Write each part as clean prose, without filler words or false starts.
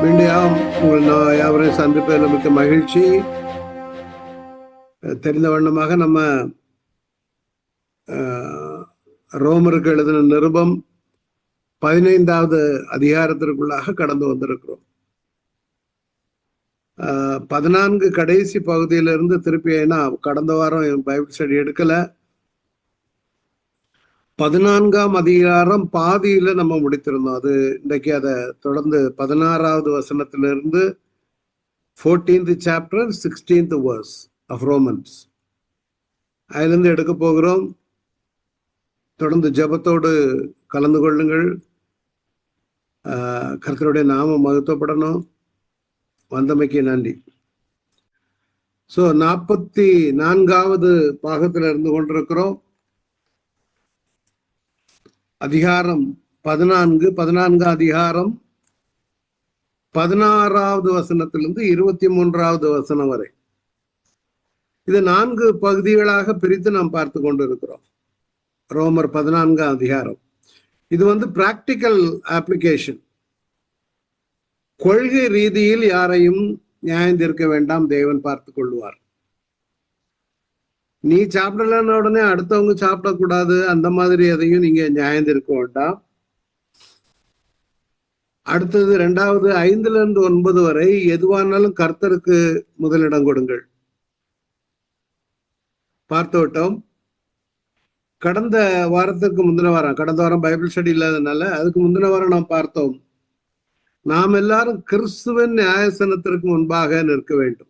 மீண்டும் உங்கள் யாவரையும் சந்திப்பதில் மிக்க மகிழ்ச்சி. தெரிந்த வண்ணமாக நம்ம ரோமருக்கு எழுதின நிருபம் 15வது அதிகாரத்திற்குள்ளாக கடந்து வந்திருக்கிறோம். 14 கடைசி பகுதியிலிருந்து திருப்பி, ஏன்னா கடந்த வாரம் பைபிள் ஸ்டடி எடுக்கல. 14ஆம் அதிகாரம் பாதியில நம்ம முடித்திருந்தோம். அது இன்றைக்கு அதை தொடர்ந்து 16வது வசனத்திலிருந்து 14th chapter 16th verse of Romans அதிலிருந்து எடுக்க போகிறோம். தொடர்ந்து ஜெபத்தோடு கலந்து கொள்ளுங்கள். கர்த்தருடைய நாமம் மகத்துவப்படணும். வந்தமைக்கு நன்றி. 44வது பாகத்தில் இருந்து கொண்டிருக்கிறோம். அதிகாரம் 14 அதிகாரம் 16வது வசனத்திலிருந்து 23வது வசனம் வரை. இது 4 பகுதிகளாக பிரித்து நாம் பார்த்து கொண்டிருக்கிறோம். ரோமர் 14ஆம் அதிகாரம் இது பிராக்டிக்கல் அப்ளிகேஷன். கொள்கை ரீதியில் யாரையும் நியாயம் தீர்க்க வேண்டாம், தேவன் பார்த்து கொள்வார். நீ சாப்பிடலன்னு உடனே அடுத்தவங்க சாப்பிடக்கூடாது, அந்த மாதிரி எதையும் நீங்க நியாயம் தீர்க்க வேண்டாம். அடுத்தது 2வது 5லிருந்து 9 வரை எதுவானாலும் கர்த்தருக்கு முதலிடம் கொடுங்கள். பார்த்து விட்டோம். கடந்த வாரத்துக்கு முந்தின வாரம், கடந்த வாரம் பைபிள் ஸ்டடி இல்லாதனால அதுக்கு முந்தின வாரம் நாம் பார்த்தோம், நாம் எல்லாரும் கிறிஸ்துவின் நியாயசனத்திற்கு முன்பாக நிற்க வேண்டும்.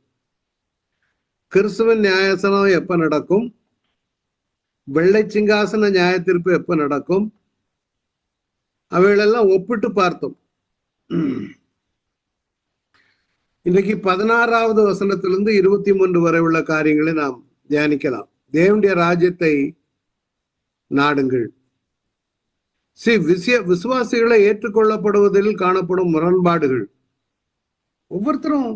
கிறிஸ்துவின் நியாயசனம் எப்ப நடக்கும்? வெள்ளை சிங்காசன நியாயத்தீர்ப்பு எப்ப நடக்கும்? அவைகளெல்லாம் ஒப்பிட்டு பார்த்தோம். இன்றைக்கு 16வது வசனத்திலிருந்து 23 வரை உள்ள காரியங்களை நாம் தியானிக்கலாம். தேவனுடைய ராஜ்யத்தை நாடுங்கள். விசுவாசிகளை ஏற்றுக்கொள்ளப்படுவதில் காணப்படும் முரண்பாடுகள். ஒவ்வொருத்தரும்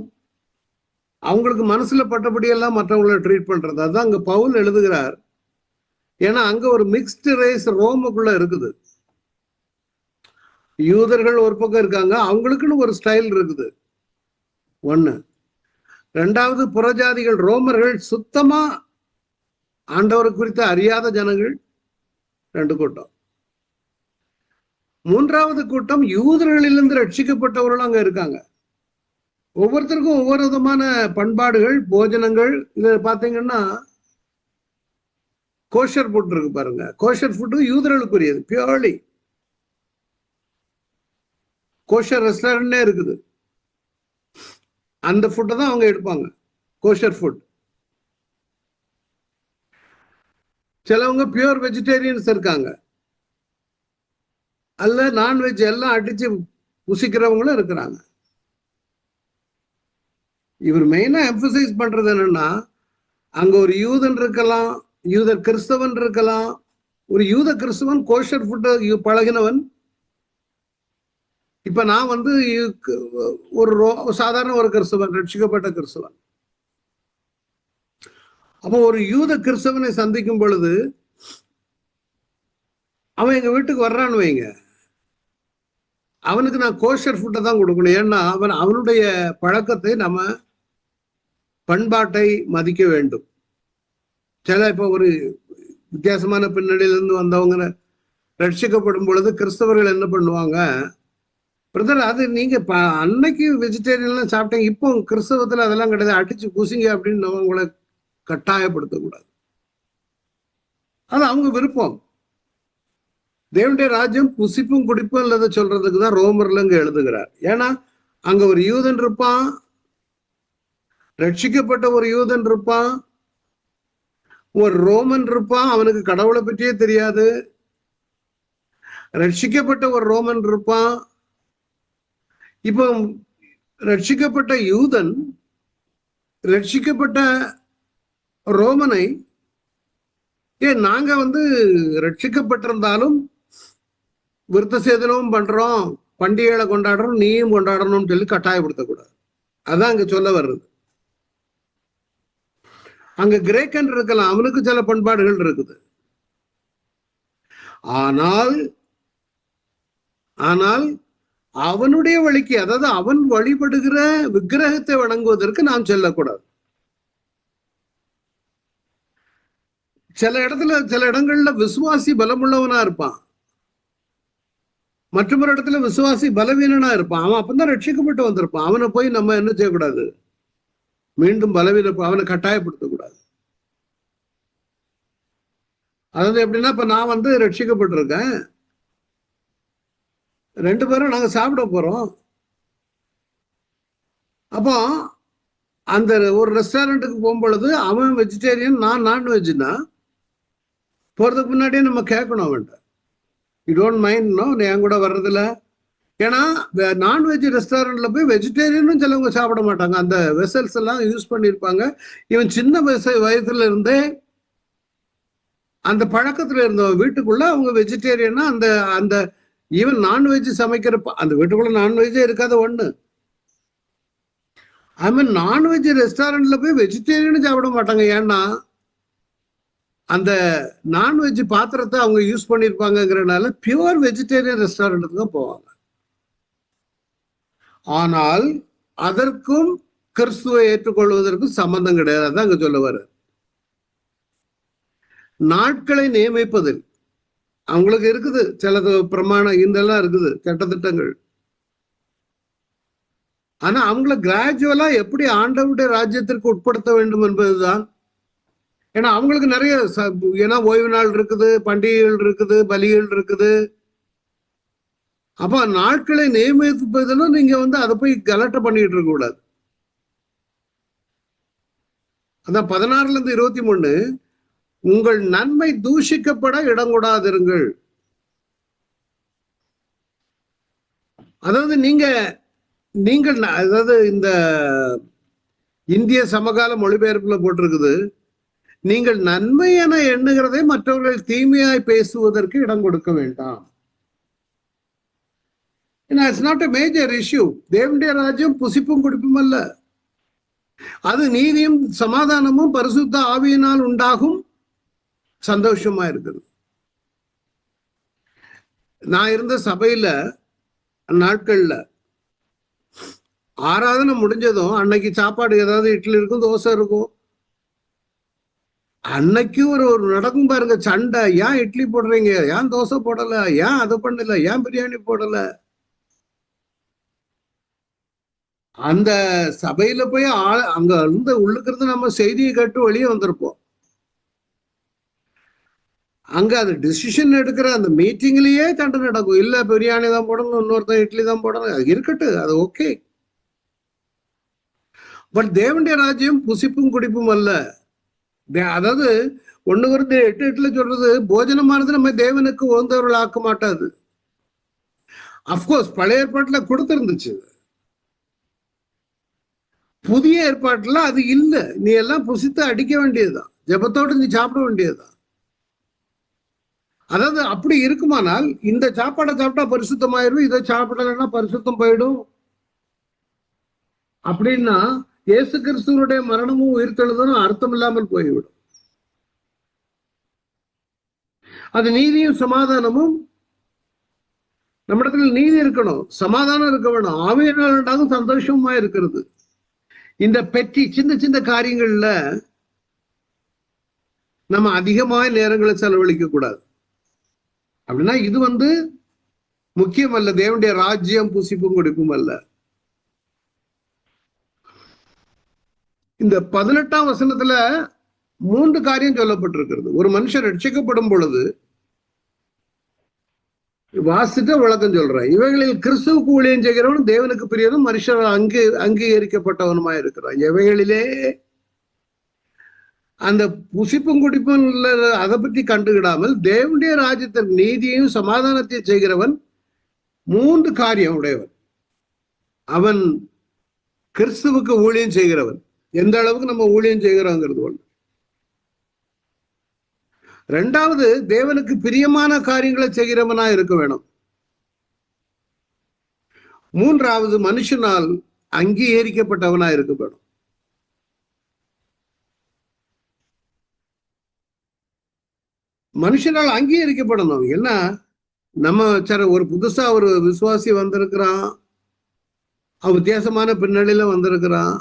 அவங்களுக்கு மனசுல பட்டபடியெல்லாம் மற்றவங்களை ட்ரீட் பண்றது. அதுதான் அங்க பவுல் எழுதுகிறார். ஏன்னா அங்க ஒரு மிக்ஸ்டு ரேஸ் ரோமுக்குள்ள இருக்குது. யூதர்கள் ஒரு பக்கம் இருக்காங்க, அவங்களுக்குன்னு ஒரு ஸ்டைல் இருக்குது. 1. 2வது புறஜாதிகள், ரோமர்கள் சுத்தமா ஆண்டவரை குறித்து அறியாத ஜனங்கள் 2 கூட்டம். 3வது கூட்டம் யூதர்களிலிருந்து ரட்சிக்கப்பட்டவர்களும் அங்க இருக்காங்க. ஒவ்வொருத்தருக்கும் ஒவ்வொரு விதமான பண்பாடுகள், போஜனங்கள். இதை பார்த்தீங்கன்னா கோஷர் ஃபுட் இருக்கு பாருங்க. கோஷர் ஃபுட்டு யூதர்களுக்குரியது, பியோர்லி. கோஷர் ரெஸ்டாரண்டே இருக்குது, அந்த ஃபுட்டை தான் அவங்க எடுப்பாங்க, கோஷர் ஃபுட். சிலவங்க பியூர் வெஜிடேரியன்ஸ் இருக்காங்க, அல்ல நான்வெஜ் எல்லாம் அடிச்சு புசிக்கிறவங்களும் இருக்கிறாங்க. இவர் மெயினா எம்பசைஸ் பண்றது என்னன்னா, அங்க ஒரு யூதன் இருக்கலாம், யூத கிறிஸ்தவன் இருக்கலாம். ஒரு யூத கிறிஸ்தவன் கோஷர் ஃபுட்டை பழகினவன். இப்ப நான் ஒரு சாதாரண ஒரு கிறிஸ்தவன், ரட்சிக்கப்பட்ட கிறிஸ்தவன். அப்போ ஒரு யூத கிறிஸ்தவனை சந்திக்கும் பொழுது அவன் எங்க வீட்டுக்கு வர்றான்னு வைங்க, அவனுக்கு நான் கோஷர் ஃபுட்டை தான் கொடுக்கணும். ஏன்னா அவனுடைய பழக்கத்தை, நம்ம பண்பாட்டை மதிக்க வேண்டும். சில இப்போ ஒரு வித்தியாசமான பின்னணியிலிருந்து வந்தவங்க ரட்சிக்கப்படும் பொழுது கிறிஸ்தவர்கள் என்ன பண்ணுவாங்க, பிரதர் அது நீங்க அன்னைக்கு வெஜிடேரியன்லாம் சாப்பிட்டீங்க, இப்போ கிறிஸ்தவத்துல அதெல்லாம் கிடையாது, அடிச்சு பூசிங்க அப்படின்னு அவங்களை கட்டாயப்படுத்தக்கூடாது. அது அவங்க விருப்பம். தேவனுடைய ராஜ்யம் புசிப்பும் குடிப்பும் இல்லத சொல்றதுக்கு தான் ரோமர்ல இங்க எழுதுகிறார். ஏன்னா அங்க ஒரு யூதன் இருப்பான், ரட்சிக்கப்பட்ட ஒரு யூதன் இருப்பான், ஒரு ரோமன் இருப்பான், அவனுக்கு கடவுளை பற்றியே தெரியாது. ரட்சிக்கப்பட்ட ஒரு ரோமன் இருப்பான். இப்போ ரட்சிக்கப்பட்ட யூதன் ரட்சிக்கப்பட்ட ரோமனை, நாங்க ரட்சிக்கப்பட்டிருந்தாலும் விருத்த சேதனமும் பண்றோம், பண்டிகைகளை கொண்டாடுறோம், நீயும் கொண்டாடணும்னு சொல்லி கட்டாயப்படுத்தக்கூடாது. அதான் அங்க சொல்ல வர்றது. அங்க கிரேக்கன் இருக்கலாம், அவனுக்கு சில பண்பாடுகள் இருக்குது. ஆனால் அவனுடைய வழிக்கு, அதாவது அவன் வழிபடுகிற விக்கிரகத்தை வணங்குவதற்கு நாம் செல்லக்கூடாது. சில இடங்கள்ல விசுவாசி பலமுள்ளவனா இருப்பான், மற்றொரு இடத்துல விசுவாசி பலவீனனா இருப்பான். அவன் அப்பதான் ரட்சிக்கப்பட்டு வந்திருப்பான். அவனை போய் நம்ம என்ன செய்யக்கூடாது, மீண்டும் அவனை கட்டாயப்படுத்தக்கூடாது. அதாவது எப்படின்னா, இப்ப நான் ரட்சிக்கப்பட்டிருக்கேன், 2 பேரும் நாங்க சாப்பிட போறோம். அப்போ அந்த ஒரு ரெஸ்டாரண்ட்டுக்கு போகும்பொழுது அவன் வெஜிடேரியன், நான் நான்வெஜ்னா போறதுக்கு முன்னாடியே நம்ம கேட்கணும் அவன்கிட்ட, யூ டோன்ட் மைண்ட் நோ என் கூட வர்றதில்ல. ஏன்னா நான்வெஜ் ரெஸ்டாரண்ட்ல போய் வெஜிடேரியனும் சிலவங்க சாப்பிட மாட்டாங்க. அந்த வெசல்ஸ் எல்லாம் யூஸ் பண்ணியிருப்பாங்க. இவன் சின்ன வயசுல இருந்தே அந்த பழக்கத்துல இருந்தவன் வீட்டுக்குள்ள அவங்க வெஜிடேரியனா அந்த அந்த ஈவன் நான்வெஜ் சமைக்கிற அந்த வீட்டுக்குள்ள நான்வெஜ்ஜே இருக்காத ஒண்ணு. ஐ மீன் நான்வெஜ் ரெஸ்டாரண்ட்ல போய் வெஜிடேரியனும் சாப்பிட மாட்டாங்க. ஏன்னா அந்த நான்வெஜ் பாத்திரத்தை அவங்க யூஸ் பண்ணியிருப்பாங்கிறனால பியூர் வெஜிடேரியன் ரெஸ்டாரண்ட்டுக்கு தான் போவாங்க. ஆனால் அதற்கும் கிறிஸ்துவை ஏற்றுக்கொள்வதற்கும் சம்பந்தம் கிடையாது. அதான் அங்க சொல்லுவாரு, நாட்களை நியமிப்பதில் அவங்களுக்கு இருக்குது சில பிரமாணம் இதெல்லாம் இருக்குது, சட்டத்திட்டங்கள். ஆனா அவங்கள கிராஜுவலா எப்படி ஆண்டவருடைய ராஜ்யத்திற்கு உட்படுத்த வேண்டும் என்பதுதான். ஏன்னா அவங்களுக்கு நிறைய ஏன்னா ஓய்வு நாள் இருக்குது, பண்டிகைகள் இருக்குது, பலிகள் இருக்குது. அப்ப நாட்களை நியமிப்பதிலும் நீங்க அதை போய் கலட்ட பண்ணிட்டு இருக்க கூடாது. அதான் 16-23, உங்கள் நன்மை தூஷிக்கப்பட இடம் கொடாதிருங்கள். அதாவது நீங்கள் அதாவது இந்த இந்திய சமகால மொழிபெயர்ப்புல போட்டிருக்குது, நீங்கள் நன்மை என எண்ணுகிறதை மற்றவர்கள் தீமையாய் பேசுவதற்கு இடம் கொடுக்க வேண்டாம். It's not a major issue. தேவனுடைய ராஜ்யம் புசிப்பும் குடிப்பும் அல்ல, அது நீதியும் சமாதானமும் பரிசுத்த ஆவியினால் உண்டாகும் சந்தோஷமா இருக்குது. நான் இருந்த சபையில நாட்கள்ல ஆராதனை முடிஞ்சதும் அன்னைக்கு சாப்பாடு ஏதாவது இட்லி இருக்கும், தோசை இருக்கும். அன்னைக்கு ஒரு நடக்கும் பாருங்க சண்டை, ஏன் இட்லி போடுறீங்க, ஏன் தோசை போடல, ஏன் அதை பண்ணல, ஏன் பிரியாணி போடல. அந்த சபையில போய் அங்க இருந்து உள்ளுக்கு இருந்து நம்ம செய்தியை கேட்டு வெளியே வந்திருப்போம். அங்க அது டிசிஷன் எடுக்கிற அந்த மீட்டிங்லயே சண்டை நடக்கும். இல்ல பிரியாணி தான் போடணும், இன்னொருத்தன் இட்லி தான் போடணும், அது இருக்கட்டும், அது ஓகே. பட் தேவனுடைய ராஜ்யம் புசிப்பும் குடிப்பும் அல்ல. அதாவது 1:8 சொல்றது, போஜனமானது நம்ம தேவனுக்கு உகந்தவர்கள் ஆக்க மாட்டாது. அப்கோர்ஸ் பழைய ஏற்பாட்டுல கொடுத்திருந்துச்சு, புதிய ஏற்பாட்டுல அது இல்ல. நீ எல்லாம் புசித்து அடிக்க வேண்டியதுதான், ஜெபத்தோடு நீ சாப்பிட வேண்டியதுதான். அதாவது அப்படி இருக்குமானால் இந்த சாப்பாடை சாப்பிட்டா பரிசுத்தமாயிரும், இதை சாப்பிடலன்னா பரிசுத்தம் போயிடும் அப்படின்னா இயேசு கிறிஸ்துவனுடைய மரணமும் உயிர்த்தெழுதலும் அர்த்தம் இல்லாமல் போய்விடும். அது நீதியும் சமாதானமும், நம்மிடத்துல நீதி இருக்கணும், சமாதானம் இருக்க வேணும், ஆவியினால் உண்டாகும் சந்தோஷமா இருக்கிறது. இந்த பெட்டி சின்ன சின்ன காரியங்கள்ல நம்ம அதிகமான நேரங்களை செலவழிக்க கூடாது. அப்படின்னா இது முக்கியம் அல்ல. தேவனுடைய ராஜ்யம் புசிப்பும் குடிப்பும் அல்ல. இந்த 18ஆம் வசனத்துல 3 காரியம் சொல்லப்பட்டிருக்கிறது. ஒரு மனுஷன் ரட்சிக்கப்படும் பொழுது வாசித்த விளக்கம் சொல்றேன். இவைகளில் கிறிஸ்துவுக்கு ஊழியம் செய்கிறவனும் தேவனுக்கு பிரியனும் மனுஷன் அங்கீகரிக்கப்பட்டவனுமா இருக்கிறான். எவைகளிலே அந்த புசிப்பும் குடிப்பும் அதை பற்றி கண்டுகிடாமல் தேவனுடைய ராஜ்யத்தின் நீதியையும் சமாதானத்தையும் செய்கிறவன் 3 காரியம் உடையவன். அவன் கிறிஸ்துவுக்கு ஊழியம் செய்கிறவன். எந்த அளவுக்கு நம்ம ஊழியம் செய்கிறோங்கிறது ஒன்று. 2வது, தேவனுக்கு பிரியமான காரியங்களை செய்கிறவனா இருக்க வேணும். 3வது, மனுஷனால் அங்கீகரிக்கப்பட்டவனா இருக்க வேணும். மனுஷனால் அங்கீகரிக்கப்படணும். என்ன நம்ம சரி ஒரு புதுசா ஒரு விசுவாசி வந்திருக்கிறான், அவன் வித்தியாசமான பின்னணியில வந்திருக்கிறான்.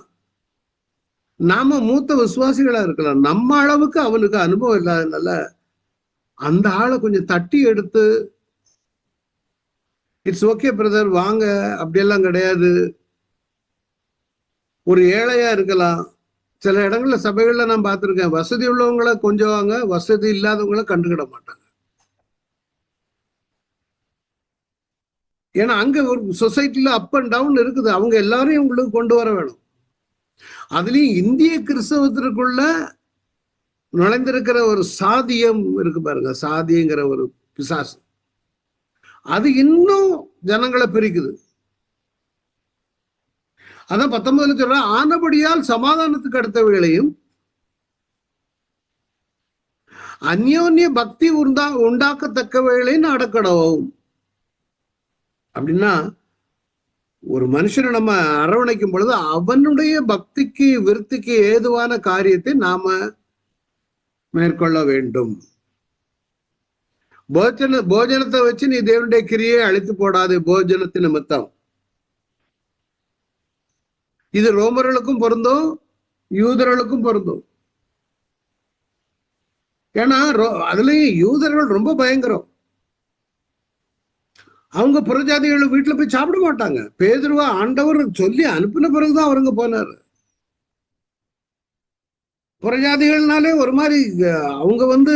நாம மூத்த விசுவாசிகளா இருக்கலாம், நம்ம அளவுக்கு அவனுக்கு அனுபவம் இல்லாதனால அந்த ஆளை கொஞ்சம் தட்டி எடுத்து, இட்ஸ் ஓகே பிரதர் வாங்க, அப்படியெல்லாம் கிடையாது. ஒரு ஏழையா இருக்கலாம். சில இடங்கள்ல சபைகள்ல நான் பார்த்திருக்கேன், வசதி உள்ளவங்களை கொஞ்சம் வாங்க, வசதி இல்லாதவங்களை கண்டுக்கிட மாட்டாங்க. ஏன்னா அங்க ஒரு சொசைட்டில அப் அண்ட் டவுன் இருக்குது, அவங்க எல்லாரையும் உங்களுக்கு கொண்டு வர வேணும். அதுலயும் இந்திய கிறிஸ்தவத்திற்குள்ள நுழைந்திருக்கிற ஒரு சாதியம் இருக்கு பாருங்க, சாதிங்கிற ஒரு பிசாசு, அது இன்னும் ஜனங்களை பிரிக்குது. அதான் 19 சொல்ற, ஆனபடியால் சமாதானத்துக்கு அடுத்த வேளையும் அந்யோன்ய பக்தி உண்டாக்கத்தக்க வேளையும் அடக்கடவும். அப்படின்னா ஒரு மனுஷனை நம்ம அரவணைக்கும் பொழுது அவனுடைய பக்திக்கு விருத்திக்கு ஏதுவான காரியத்தை நாம மேற்கொள்ள வேண்டும். போஜனத்தை வச்சு நீ தேவனுடைய கிரியை அழித்து போடாது, போஜனத்தின் நிமித்தம். இது ரோமர்களுக்கும் பொருந்தும், யூதர்களுக்கும் பொருந்தும். ஏன்னா அதுலயும் யூதர்கள் ரொம்ப பயங்கரம். அவங்க புறஜாதிகள் வீட்டுல போய் சாப்பிட மாட்டாங்க. பேதுருவா ஆண்டவர் சொல்லி அனுப்பின பிறகுதான் அவருங்க போனாரு. புறஜாதிகள்னாலே ஒரு மாதிரி அவங்க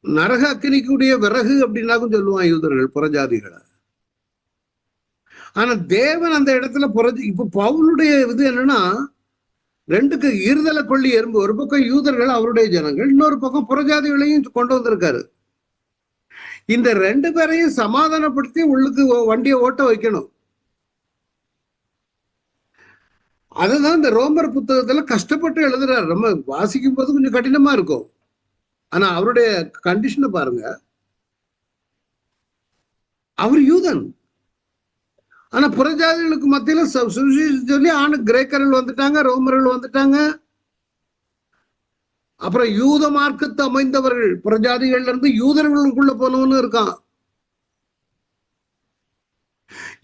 நரக அக்கினிக்குடைய விறகு அப்படின்னாக்கும் சொல்லுவான் யூதர்கள் புறஜாதிகளை. ஆனா தேவன் அந்த இடத்துல இப்ப பவுலுடைய இது என்னன்னா, ரெண்டுக்கு இருதலை கொள்ளி எறும்பு. ஒரு பக்கம் யூதர்கள் அவருடைய ஜனங்கள், இன்னொரு பக்கம் புறஜாதிகளையும் கொண்டு வந்திருக்காரு. இந்த ரெண்டு பேரையும் சமாதானப்படுத்தி உள்ளுக்கு வண்டியை ஓட்ட வைக்கணும். அதுதான் இந்த ரோமர் புத்தகத்துல கஷ்டப்பட்டு எழுதுறாரு. நம்ம வாசிக்கும் போது கொஞ்சம் கடினமா இருக்கும், ஆனா அவருடைய கண்டிஷனை பாருங்க. அவர் யூதன், ஆனா புறஜாதிகளுக்கு மத்தியில சொல்லி கிரேக்கர்கள் வந்துட்டாங்க, ரோமர்கள் வந்துட்டாங்க. அப்புறம் யூத மார்க்கத்தை அமைந்தவர்கள் புறஜாதிகள்ல இருந்து யூதர்களுக்குள்ள போனவனு இருக்கான்.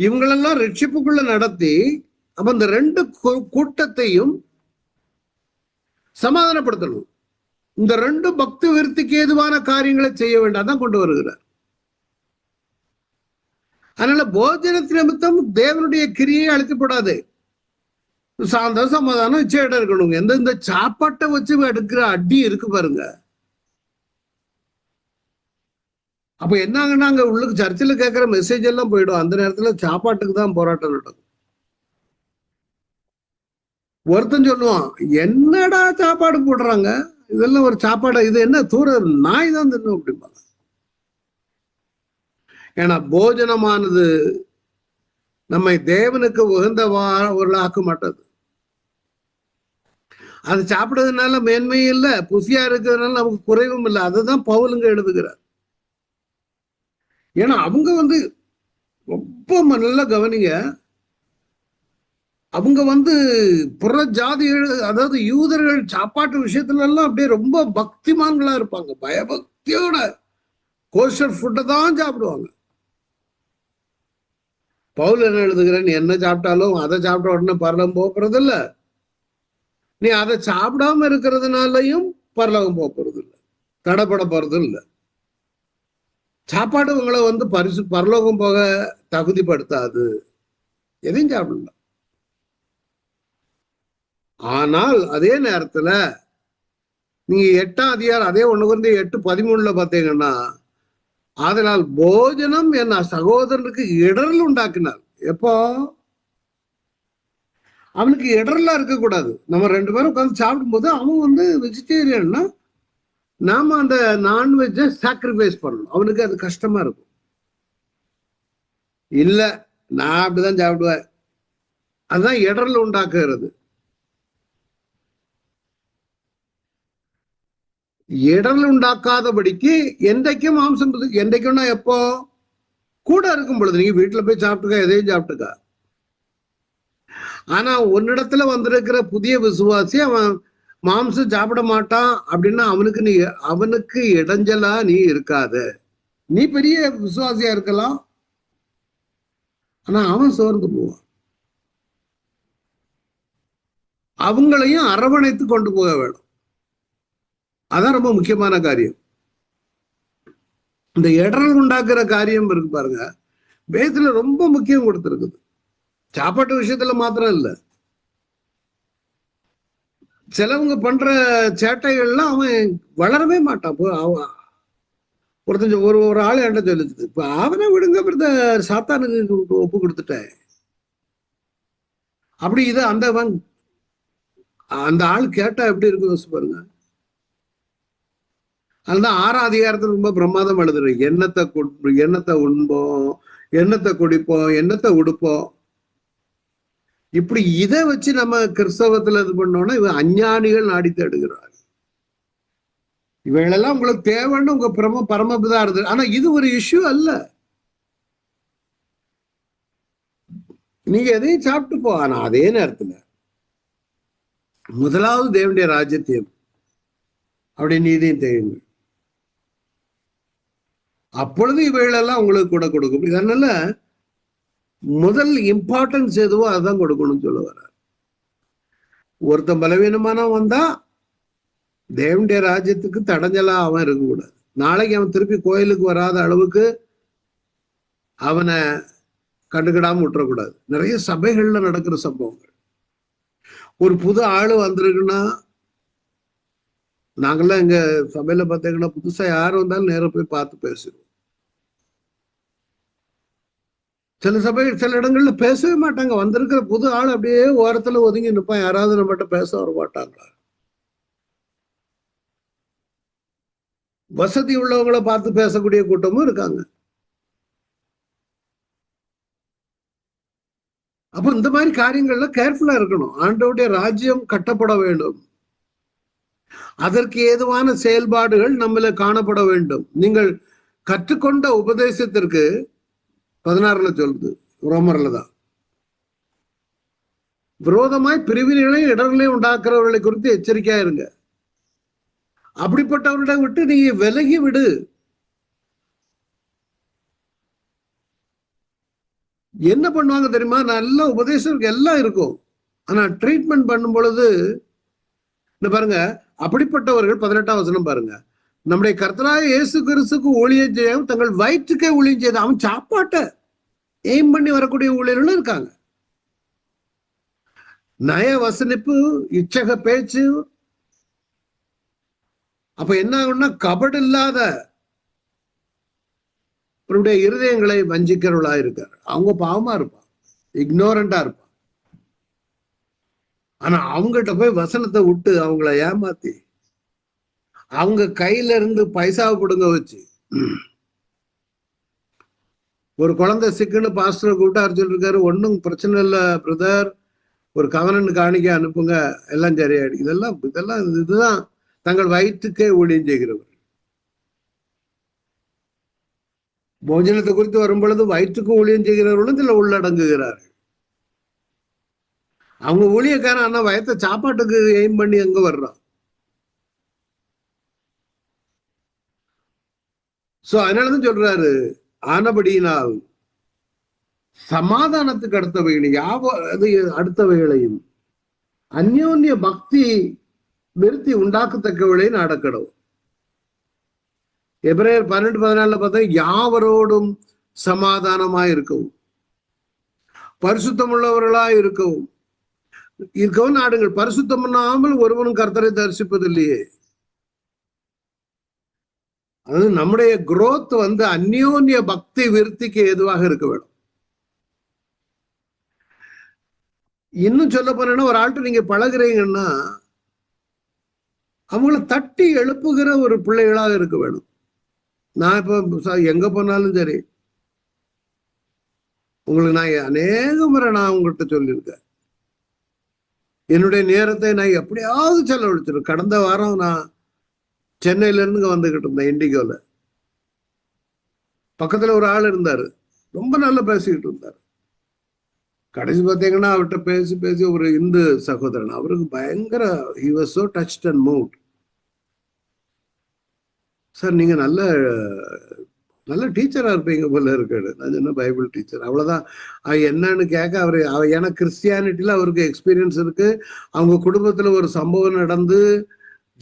இவங்களெல்லாம் ரட்சிப்புக்குள்ள நடத்தி அப்ப இந்த ரெண்டு கூட்டத்தையும் சமாதானப்படுத்தணும். இந்த ரெண்டு பக்தி விருத்திக்கு ஏதுவான காரியங்களை செய்ய வேண்டாம் கொண்டு வருகிறார். அதனால போஜனத்தின் நிமித்தம் தேவனுடைய கிரியை அழிக்கப்படாது. சாந்த சமாதானம் இச்சையிடம் இருக்கணும். இந்த சாப்பாட்டை வச்சு எடுக்கிற அடி இருக்கு பாருங்க. அப்ப என்னாங்கன்னா அங்க உள்ளுக்கு சர்ச்சில் கேட்கிற மெசேஜ் எல்லாம் போயிடும். அந்த நேரத்துல சாப்பாட்டுக்கு தான் போராட்டம் நடக்கும். ஒருத்தன் சொல்லுவான், என்னடா சாப்பாடு போடுறாங்க, இதெல்லாம் ஒரு சாப்பாடு, இது என்ன தூர நாய் தான் தின்னும் அப்படிம்பாங்க. ஏன்னா போஜனமானது நம்மை தேவனுக்கு உகந்தவர்களாக்க மாட்டது. அது சாப்பிடுறதுனால மேன்மையும் இல்லை, புசியா இருக்கிறதுனால நமக்கு குறைவும் இல்லை. அதுதான் பவுலுங்க எழுதுகிறார். ஏன்னா அவங்க ரொம்ப நல்லா கவனிங்க, அவங்க புற ஜாதிகள், அதாவது யூதர்கள் சாப்பாட்டு விஷயத்துல எல்லாம் அப்படியே ரொம்ப பக்திமான்களா இருப்பாங்க. பயபக்தியோட கோஸ்டர் ஃபுட்டை தான் சாப்பிடுவாங்க. பவுல் என்ன எழுதுகிறேன், என்ன சாப்பிட்டாலும் அதை சாப்பிட்ட உடனே பரலோகம் போகிறது இல்லை, நீ அதை சாப்பிடாம இருக்கிறதுனாலையும் பரலோகம் போறது இல்லை, தடைப்பட போறது இல்லை. சாப்பாடு உங்களை பரலோகம் போக தகுதிப்படுத்தாது. எதையும் சாப்பிடலாம். ஆனால் அதே நேரத்துல நீங்க 8ஆம் அதிகாரம் அதே 1:8-13 பாத்தீங்கன்னா, அதனால் போஜனம் என் சகோதரனுக்கு இடரல் உண்டாக்கினார். எப்போ அவனுக்கு இடரலா இருக்கக்கூடாது. நம்ம 2 பேரும் உட்காந்து சாப்பிடும் போது அவன் வெஜிடேரியன்னா நாம அந்த நான்வெஜ்ஜை சாக்ரிஃபைஸ் பண்ணணும். அவனுக்கு அது கஷ்டமா இருக்கும். இல்ல நான் அப்படிதான் சாப்பிடுவேன், அதுதான் இடரல் உண்டாக்குறது. இடரல் உண்டாக்காதபடிக்கு என்றைக்கும் மாம்சம், என்றைக்கும்னா எப்போ கூட இருக்கும் பொழுது. நீங்க வீட்டுல போய் சாப்பிட்டுக்க, எதையும் சாப்பிட்டுக்க. ஆனா உன்னிடத்துல வந்திருக்கிற புதிய விசுவாசி அவன் மாம்சம் சாப்பிட மாட்டான் அப்படின்னா அவனுக்கு இடைஞ்சலா நீ இருக்காத. நீ பெரிய விசுவாசியா இருக்கலாம், ஆனா அவன் சோர்ந்து போவான். அவங்களையும் அரவணைத்து கொண்டு போக வேணும். அதான் ரொம்ப முக்கியமான காரியம். இந்த இடர்கள் உண்டாக்குற காரியம் இருக்கு பாருங்க, வேதத்துல ரொம்ப முக்கியம் கொடுத்திருக்குது. சாப்பாட்டு விஷயத்துல மாத்திரம் இல்ல, சிலவங்க பண்ற சேட்டைகள்லாம் அவன் வளரவே மாட்டான். ஒருத்தன் ஒரு ஒரு ஆள் என்ன சொல்லுது, இப்ப அவனை விடுங்க பிரதர், சாத்தானுக்கு ஒப்பு கொடுத்துட்டேன் அப்படி. இது அந்த ஆள் கேட்டா எப்படி இருக்கு பாருங்க. அதுதான் 6ஆம் அதிகாரத்துல ரொம்ப பிரமாதம் எழுதுறேன். எண்ணத்தை உண்போம், எண்ணத்தை குடிப்போம், எண்ணத்தை உடுப்போம். இப்படி இதை வச்சு நம்ம கிறிஸ்தவத்துல இது பண்ணோம்னா இவன் அஞ்ஞானிகள் நாடி தேடுகிறார். இவைகளெல்லாம் உங்களுக்கு தேவைன்னு உங்க பரமபிதா இருந்தது. ஆனா இது ஒரு இஷ்யூ அல்ல. நீங்க எதையும் சாப்பிட்டு போ, ஆனா அதே நேரத்துல முதலாவது தேவனுடைய ராஜ்யத்தையும் அப்படி நீதியும் தேயுங்கள், அப்பொழுது இவைகளெல்லாம் உங்களுக்கு கூட கொடுக்கும். இதனால முதல் இம்பார்ட்டன்ஸ் எதுவோ அதான் கொடுக்கணும்னு சொல்ல வர. ஒருத்தன் பலவீனமான வந்தா தேவனுடைய ராஜ்யத்துக்கு தடஞ்சலா அவன் இருக்கக்கூடாது. நாளைக்கு அவன் திருப்பி கோயிலுக்கு வராத அளவுக்கு அவனை கண்டுக்கிடாம விட்டுறக்கூடாது. நிறைய சபைகள்ல நடக்கிற சம்பவங்கள். ஒரு புது ஆளு வந்திருக்குன்னா, நாங்கெல்லாம் எங்க சபையில பார்த்தீங்கன்னா புதுசா யார் வந்தாலும் நேரம் போய் பார்த்து பேசுவோம். சில சபைகள் சில இடங்கள்ல பேசவே மாட்டாங்க. வந்திருக்கிற புது ஆள் அப்படியே ஓரத்துல ஒதுங்கி நிற்பான். யாராவது நம்மகிட்ட பேச வர மாட்டாங்களா? வசதி உள்ளவங்களை பார்த்து பேசக்கூடிய கூட்டமும் இருக்காங்க. அப்ப இந்த மாதிரி காரியங்கள்ல கேர்ஃபுல்லா இருக்கணும். ஆண்டவருடைய ராஜ்யம் கட்டப்பட வேண்டும், அதற்கு ஏதுவான செயல்பாடுகள் நம்மள காணப்பட வேண்டும். நீங்கள் கற்றுக்கொண்ட உபதேசத்திற்கு 16 சொல்லுது, ரோமர்ல தான், விரோதமாய் பிரிவினைகளையும் இடர்களையும் உண்டாக்குறவர்களை குறித்து எச்சரிக்கையா இருங்க. அப்படிப்பட்டவர்களிடம் விட்டு நீங்க விலகி விடு. என்ன பண்ணுவாங்க தெரியுமா? நல்ல உபதேசம் எல்லாம் இருக்கும், ஆனா ட்ரீட்மெண்ட் பண்ணும் பொழுது பாருங்க, அப்படிப்பட்டவர்கள் 18ஆம் வசனம் பாருங்க, நம்முடைய கர்த்தராகிய இயேசு கிறிஸ்துக்கு ஊழியம் செய்ய தங்கள் வயிற்றுக்கே ஊழியம் செய்து அவன் சாப்பாட்டை எய்ம் பண்ணி வரக்கூடிய ஊழியர்களும் இருக்காங்க. நய வசனிப்பு, இச்சக பேச்சு. அப்ப என்ன ஆகும்னா, கபடு இல்லாத இருதயங்களை வஞ்சிக்கிறவளா இருக்காரு. அவங்க பாவமா இருப்பான், இக்னோரண்டா இருப்பான். ஆனா அவங்ககிட்ட போய் வசனத்தை விட்டு அவங்கள ஏமாத்தி அவங்க கையில இருந்து பைசாவை கொடுங்க வச்சு, ஒரு குழந்தை சிக்குன்னு பாஸ்டரை கூப்பிட்டு சொல்லிருக்காரு, ஒன்னும் பிரச்சனை இல்லை பிரதர், ஒரு கவனன்னு காணிக்க அனுப்புங்க, எல்லாம் சரியாயிடு. இதுதான் தங்கள் வயிற்றுக்கே ஊழியம் செய்கிறவர். போஜனத்தை குறித்து வரும் பொழுது வயிற்றுக்கு ஊழியம் செய்கிறவர்களும் இதுல உள்ளடங்குகிறார்கள். அவங்க ஊழியக்காரன், ஆனா வயத்தை சாப்பாட்டுக்கு எய்ம் பண்ணி எங்க வர்றான். சோ அதனாலதான் சொல்றாரு, ஆனபடியினால் சமாதானத்துக்கு அடுத்தவைகளையும் அந்யோன்ய பக்தி விருத்தி உண்டாக்கத்தக்கவளை நடக்கணும். எபிரேயர் 12:14 பார்த்தா, யாவரோடும் சமாதானமாய் இருக்கவும் பரிசுத்தம் உள்ளவர்களாய் இருக்கவும் நாடுங்கள். பரிசுத்தம் பண்ணாமல் ஒருவனும் கர்த்தரை தரிசிப்பதில்லையே. அது நம்முடைய குரோத் அந்யோன்ய பக்தி விருத்திக்கு ஏதுவாக இருக்க வேண்டும். இன்னும் சொல்ல போனா, ஒரு ஆள்கிட்ட நீங்க பழகுறீங்கன்னா அவங்கள தட்டி எழுப்புகிற ஒரு பிள்ளைகளாக இருக்க வேணும். நான் இப்ப எங்க போனாலும் சரி, உங்களுக்கு நான் அநேக முறை நான் உங்கள்கிட்ட சொல்லியிருக்கேன், என்னுடைய நேரத்தை நான் எப்படியாவது செலவழிச்சிடும். கடந்த வாரம் நான் சென்னையில இருந்து வந்துகிட்டு இருந்தேன், இண்டிகோல. பக்கத்துல ஒரு ஆள் இருந்தாரு, ரொம்ப நல்லா பேசிக்கிட்டு இருந்தாரு. கடைசி பார்த்தீங்கன்னா அவர்கிட்ட பேசி பேசி ஒரு இந்து சகோதரன், அவருக்கு பயங்கர he was so touched and moved. Sir, நீங்க நல்ல நல்ல டீச்சரா இருப்பீங்க போல இருக்காரு. நான் சொன்ன பைபிள் டீச்சர் அவ்வளவுதான். என்னன்னு கேட்க அவரு ஏன்னா கிறிஸ்டியானிட்டியில அவருக்கு எக்ஸ்பீரியன்ஸ் இருக்கு. அவங்க குடும்பத்துல ஒரு சம்பவம் நடந்து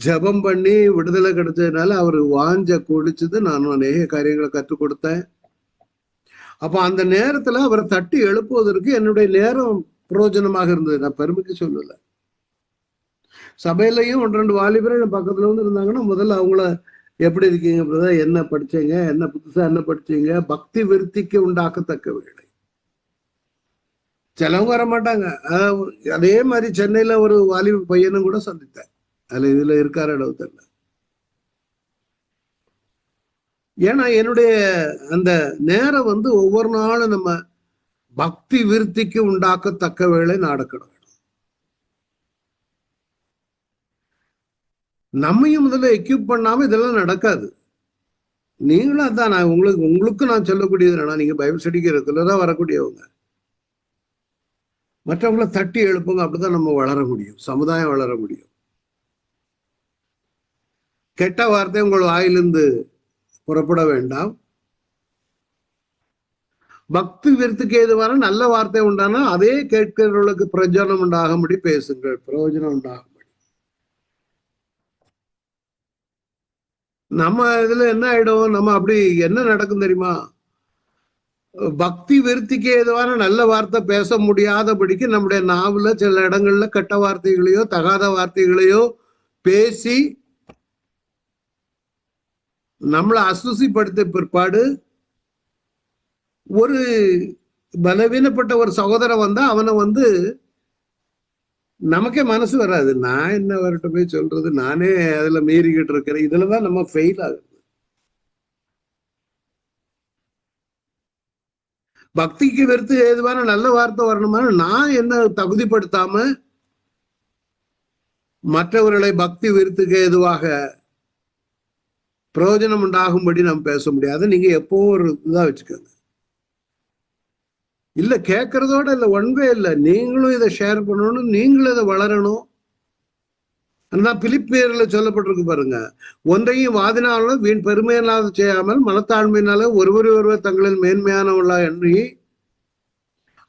ஜபம் பண்ணி விடுதலை கிடைச்சதுனால அவரு வாஞ்ச குடிச்சது. நானும் அநேக காரியங்களை கற்றுக் கொடுத்தேன். அப்ப அந்த நேரத்துல அவரை தட்டி எழுப்புவதற்கு என்னுடைய நேரம் பிரயோஜனமாக இருந்தது. நான் பெருமைக்கு சொல்லல. சபையிலையும் 1-2 வாலிபர்கள் பக்கத்துல வந்து இருந்தாங்கன்னா முதல்ல அவங்கள எப்படி இருக்கீங்க பிரதர், என்ன படிச்சீங்க, என்ன புதுசா என்ன படிச்சீங்க, பக்தி விருத்திக்கு உண்டாக்கத்தக்க வேலை. சிலவங்க வர மாட்டாங்க. அதே மாதிரி சென்னையில ஒரு வாலிப பையனும் கூட சந்தித்தேன். அதுல இதுல இருக்காரு அளவு தெரியல. ஏன்னா என்னுடைய அந்த நேரம் வந்து ஒவ்வொரு நாளும் நம்ம பக்தி விருத்திக்கு உண்டாக்கத்தக்க வேலை நடக்கணும். நம்மையும் முதல்ல எக்யூப் பண்ணாம இதெல்லாம் நடக்காது. நீங்களும் அதான் நான் உங்களுக்கு நான் சொல்லக்கூடியது என்னன்னா, நீங்க பைபிள் ஸ்டடிக்கிறதுல தான் வரக்கூடியவங்க. மற்றவங்களை தட்டி எழுப்புங்க. அப்படிதான் நம்ம வளர முடியும், சமுதாயம் வளர முடியும். கெட்ட வார்த்தை உங்கள் வாயிலிருந்து புறப்பட வேண்டாம். பக்தி விருத்துக்கு ஏதுவான நல்ல வார்த்தை உண்டானா அதே கேட்கிறவர்களுக்கு பிரயோஜனம் உண்டாகும்படி பேசுங்கள். பிரயோஜனம் உண்டாகும்படி. நம்ம இதுல என்ன ஆயிடும், நம்ம அப்படி என்ன நடக்கும் தெரியுமா, பக்தி விருத்திக்கு ஏதுவான நல்ல வார்த்தை பேச முடியாதபடிக்கு நம்முடைய நாவல சில இடங்கள்ல கெட்ட வார்த்தைகளையோ தகாத வார்த்தைகளையோ பேசி நம்மளை அசுசிப்படுத்த பிற்பாடு ஒரு பலவீனப்பட்ட ஒரு சகோதரன் வந்தா அவனை வந்து நமக்கே மனசு வராது. நான் என்ன வரட்டு போய் சொல்றது, நானே அதுல மீறிக்கிட்டு இருக்கிறேன். இதுலதான் நம்ம ஃபெயில் ஆகுது. பக்திக்கு வெறுத்து ஏதுவான நல்ல வார்த்தை வரணுமா, நான் என்ன தகுதிப்படுத்தாம மற்றவர்களை பக்தி விருத்துக்கு ஏதுவாக பிரயோஜனம் உண்டாகும்படி நம்ம பேச முடியாது. நீங்க எப்பவும் ஒரு இதா வச்சுக்கோங்க. இல்ல கேட்கறதோட இல்ல ஒன்வே இல்லை, நீங்களும் இதை ஷேர் பண்ணணும், நீங்களும் இதை வளரணும். பிலிப்பியர்ல சொல்லப்பட்டிருக்கு பாருங்க, ஒன்றையும் வாதினாலும் வீண் பெருமையினால செய்யாமல் மனத்தாழ்மையினால ஒருவர் தங்களில் மேன்மையானவளா எண்ணி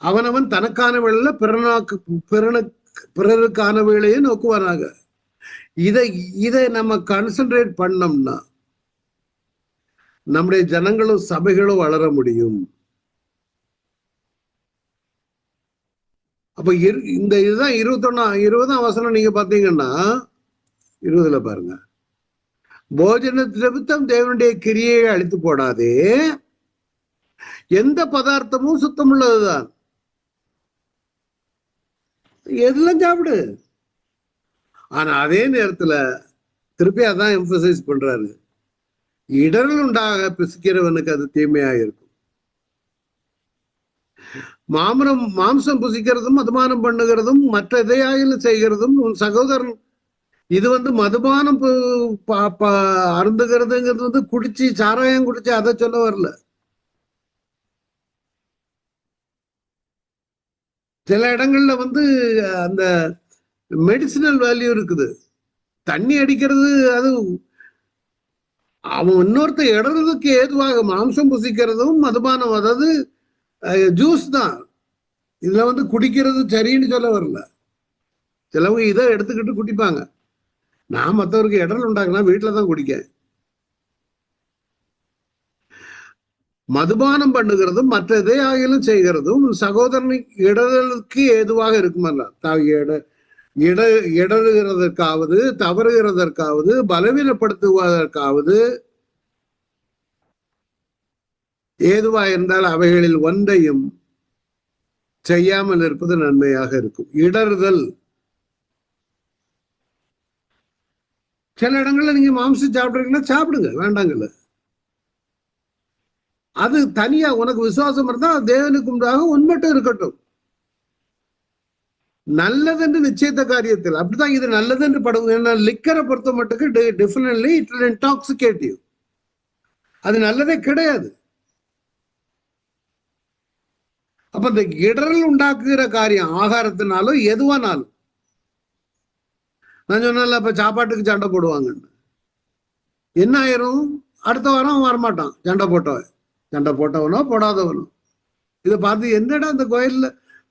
அவனவன் தனக்கான வேளையில பிறருக்கான வேலையை நோக்குவானாக. இதை நம்ம கன்சென்ட்ரேட் பண்ணோம்னா நம்முடைய ஜனங்களும் சபைகளும் வளர முடியும். அப்ப இந்த இதுதான் 20ஆம் வசனம் நீங்க பாத்தீங்கன்னா 20ல பாருங்க, போஜன நிமித்தம் தேவனுடைய கிரியை அழித்து போடாதே, எந்த பதார்த்தமும் சுத்தம் உள்ளதுதான், எதுலாம் சாப்பிடு. ஆனா அதே நேரத்துல திருப்பி அதான் எம்பசைஸ் பண்றாரு, இடர்கள் உண்டாக பிசிக்கிறவனுக்கு அது தீமையா இருக்கும். மாம்சம் புசிக்கிறதும் மதுபானம் பண்ணுகிறதும் மற்ற எதையாயிலும் செய்கிறதும் உன் சகோதரன், இது வந்து மதுபானம் அருந்துகிறதுங்கிறது வந்து குடிச்சு சாராயம் குடிச்சு அதை சொல்ல வரல. சில இடங்கள்ல வந்து அந்த மெடிசினல் வேல்யூ இருக்குது. தண்ணி அடிக்கிறது அது அவன் இன்னொருத்த இடறதுக்கு ஏதுவாக மாம்சம் புசிக்கிறதும் மதுபானம், அதாவது ஜூஸ் தான். இதுல வந்து குடிக்கிறது சரின்னு சொல்ல வரல. சிலவங்க இதை எடுத்துக்கிட்டு குடிப்பாங்க. நான் மற்றவருக்கு இடர்கள் உண்டாக்குனா வீட்டுலதான் குடிக்க. மதுபானம் பண்ணுகிறதும் மற்ற எதை ஆகிலும் செய்கிறதும் சகோதரன் இடர்களுக்கு ஏதுவாக இருக்குமல்ல, இடறுகிறதற்காவது தவறுகிறதற்காவது பலவீனப்படுத்துவதற்காவது ஏதுவா இருந்தால் அவைகளில் ஒன்றையும் செய்யாமல் இருப்பது நன்மையாக இருக்கும். இடறுதல், சில இடங்கள்ல நீங்க மாம்சம் சாப்பிடுறீங்கன்னா சாப்பிடுங்க, வேண்டாங்கல்ல. அது தனியா உனக்கு விசுவாசம் இருந்தா தேவனுக்கு உண்டாக உண்மட்டும் இருக்கட்டும். நல்லதென்று நிச்சயத்த காரியத்தில் அப்படிதான் இது நல்லதென்று படும். ஏன்னா லிக்கரை பொறுத்த மட்டுக்கு definitely it will intoxicate you. அது நல்லதே கிடையாது. அப்ப இந்த இடரல் உண்டாக்குகிற காரியம் ஆகாரத்தினாலும் எதுவானாலும், நான் சொன்னல அப்ப சாப்பாட்டுக்கு சண்டை போடுவாங்கன்னு, என்ன ஆயிரும், அடுத்த வாரம் வரமாட்டான். சண்டை போட்டவனோ போடாதவனோ இதை பார்த்து என்னடா இந்த கோயில்ல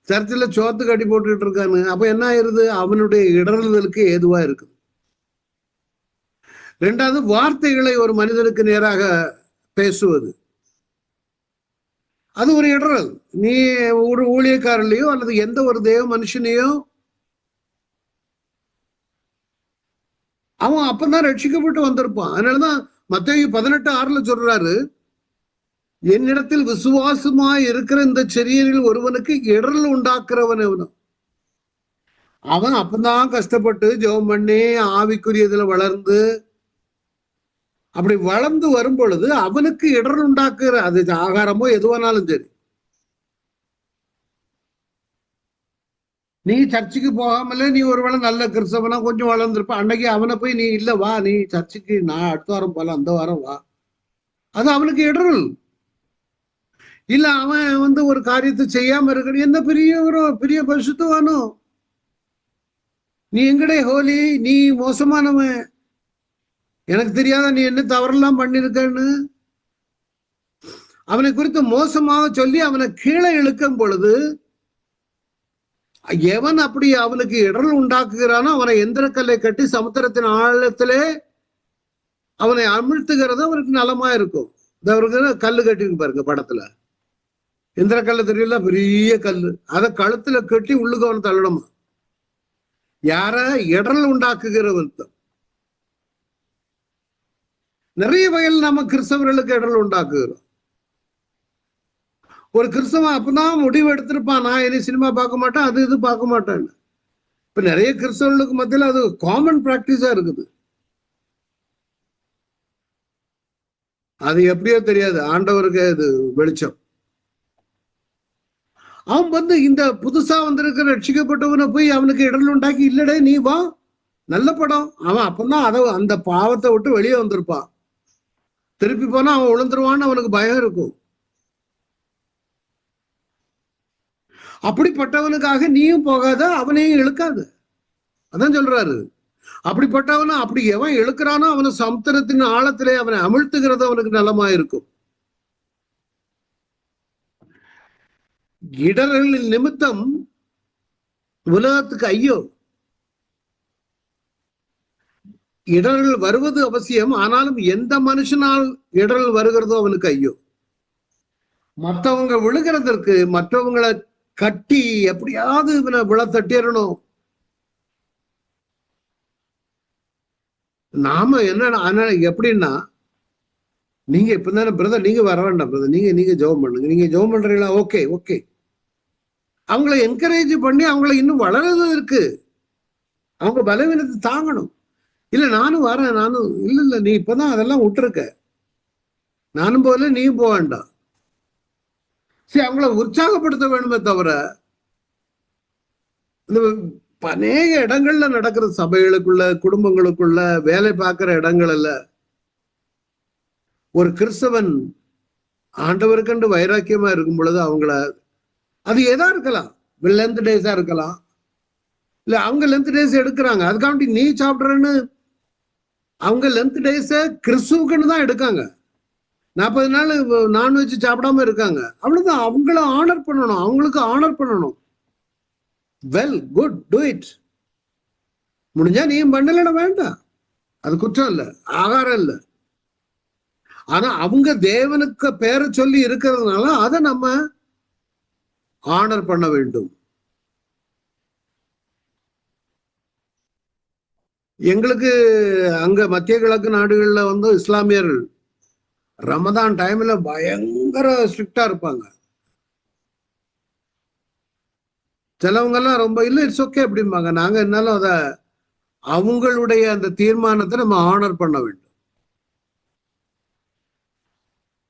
சர்ச்சில் சோத்து கட்டி போட்டுக்கிட்டு இருக்கான்னு. அப்ப என்ன ஆயிருது? அவனுடைய இடறுதலுக்கு ஏதுவா இருக்குது. ரெண்டாவது, வார்த்தைகளை ஒரு மனிதனுக்கு நேராக பேசுவது, அது ஒரு இடறல். நீ ஒரு ஊழியக்காரலையோ அல்லது எந்த ஒரு தேவ மனுஷனையோ அவன் அப்பதான் ரட்சிக்கப்பட்டு வந்திருப்பான். அதனாலதான் மத்தேயு 18:6 சொல்றாரு, என்னிடத்தில் விசுவாசமாய் இருக்கிற இந்த செரியரில் ஒருவனுக்கு இடரல் உண்டாக்குறவன் அவன் அப்பதான் கஷ்டப்பட்டு ஜெபம் பண்ணி ஆவிக்குரியதுல வளர்ந்து அப்படி வளர்ந்து வரும் பொழுது அவனுக்கு இடரல் உண்டாக்குற, அது ஆகாரமோ எதுவானாலும் சரி. நீ சர்ச்சுக்கு போகாமலே நீ ஒருவேளை நல்ல கிறிஸ்தவனா கொஞ்சம் வளர்ந்துருப்ப, அன்னைக்கு அவனை போய் நீ இல்ல வா நீ சர்ச்சுக்கு நான் அடுத்த வாரம் போல அந்த வாரம் வா, அது அவனுக்கு இடரல். இல்ல அவன் ஒரு காரியத்தை செய்யாம இருக்க, என்ன பெரிய பரிசுத்தவானோ, நீ எங்கடே ஹோலி, நீ மோசமானவன், எனக்கு தெரியாத நீ என்ன தவறெல்லாம் பண்ணிருக்கன்னு அவனை குறித்து மோசமாக சொல்லி அவனை கீழே இழுக்கும் பொழுது எவன் அப்படி அவனுக்கு இடரல் உண்டாக்குகிறானோ அவனை எந்திரக்கல்லை கட்டி சமுத்திரத்தின் ஆழத்திலே அவனை அமிழ்த்துகிறது அவனுக்கு நலமா இருக்கும். அவருக்கு கல்லு கட்டிருக்கு பாருங்க படத்துல, எந்திரக்கல்ல தெரியல, பெரிய கல்லு, அதை கழுத்துல கட்டி உள்ளுக்கு அவன் தள்ளணுமா. யார? இடரல் உண்டாக்குகிறவன். நிறைய வகையில் நம்ம கிறிஸ்தவர்களுக்கு இடரல் உண்டாக்குகிறோம். ஒரு கிறிஸ்தவன் அப்பதான் முடிவு எடுத்திருப்பான், நான் இனி சினிமா பார்க்க மாட்டேன், அது இது பார்க்க மாட்டேன்னு. இப்ப நிறைய கிறிஸ்தவர்களுக்கு மத்தியில் அது காமன் பிராக்டிஸா இருக்குது. அது எப்படியோ தெரியாது, ஆண்டவருக்கு அது வெளிச்சம். அவன் இந்த புதுசா வந்திருக்கிற ரட்சிக்கப்பட்டவனை போய் அவனுக்கு இடரல் உண்டாக்கி, இல்லடே நீ வா நல்ல படம், அவன் அப்பதான் அந்த பாவத்தை விட்டு வெளியே வந்திருப்பான். திருப்பி போனா அவன் விழுந்துருவான்னு அவனுக்கு பயம் இருக்கும். அப்படிப்பட்டவனுக்காக நீயும் போகாத, அவனையும் இழுக்காது. அதான் சொல்றாரு, அப்படிப்பட்டவன அப்படி எவன் இழுக்கிறானோ அவனை சமுத்திரத்தின் ஆழத்திலே அவனை அமிழ்த்துகிறது அவனுக்கு நலமா இருக்கும். இடர்களின் நிமித்தம் உலகத்துக்கு ஐயோ. இடர்கள் வருவது அவசியம், ஆனாலும் எந்த மனுஷனால் இடர்கள் வருகிறதோ அவனுக்கு ஐயோ. மற்றவங்க விழுகிறதற்கு மற்றவங்களை கட்டி எப்படியாவது இவனை விழ தட்டிடணும். நாம என்ன எப்படின்னா, நீங்க இப்பதானே பிரதர் நீங்க வர வேண்டாம் பிரதர், நீங்க ஜெபம் பண்ணுங்க, நீங்க ஜெபம் பண்றீங்களா, ஓகே ஓகே, அவங்கள என்கரேஜ் பண்ணி அவங்கள இன்னும் வளர்றது இருக்கு. அவங்க பலவீனத்தை தாங்கணும். இல்ல நானும் வரேன், நானும் இல்ல நீ இப்பதான் அதெல்லாம் விட்டுருக்க, நானும் போகல நீயும் போக வேண்டாம். சரி, அவங்கள உற்சாகப்படுத்த வேணுமே தவிர இந்த அநேக இடங்கள்ல நடக்கிற சபைகளுக்குள்ள குடும்பங்களுக்குள்ள வேலை பார்க்கிற இடங்கள்ல ஒரு கிறிஸ்தவன் ஆண்டவருக்கண்டு வைராக்கியமா இருக்கும் பொழுது அவங்கள, அது எதா இருக்கலாம், லென்த் டேஸா இருக்கலாம், இல்ல அவங்க லென்த் டேஸ் எடுக்கிறாங்க, அதுக்காண்டி நீ சாப்பிட்றன்னு அவங்க லென்த் டேஸ கிறிஸ்துவுக்குன்னு தான் எடுக்காங்க. 40 நாள் நான்வெஜ் சாப்பிடாம இருக்காங்க, அவ்வளவுதான். அவங்கள ஆனர் பண்ணணும், அவங்களுக்கு ஆனர் பண்ணணும். Well good, do it. முடிஞ்சா நீயும் பண்ணல வேண்டாம், அது குற்றம் இல்லை, ஆகாரம் இல்லை. ஆனா அவங்க தேவனுக்கு பேரை சொல்லி இருக்கிறதுனால அதை நம்ம ஆனர் பண்ண வேண்டும். எங்களுக்கு அங்க மத்திய கிழக்கு நாடுகள்ல இஸ்லாமியர்கள் ரமதான் டைம்ல பயங்கர ஸ்ட்ரிக்டா இருப்பாங்க. சிலவங்க எல்லாம் ரொம்ப இல்ல இட்ஸ் ஓகே அப்படிம்பாங்க. நாங்க என்னாலும் அத அவங்களுடைய அந்த தீர்மானத்தை நம்ம ஆனர் பண்ண வேண்டும்.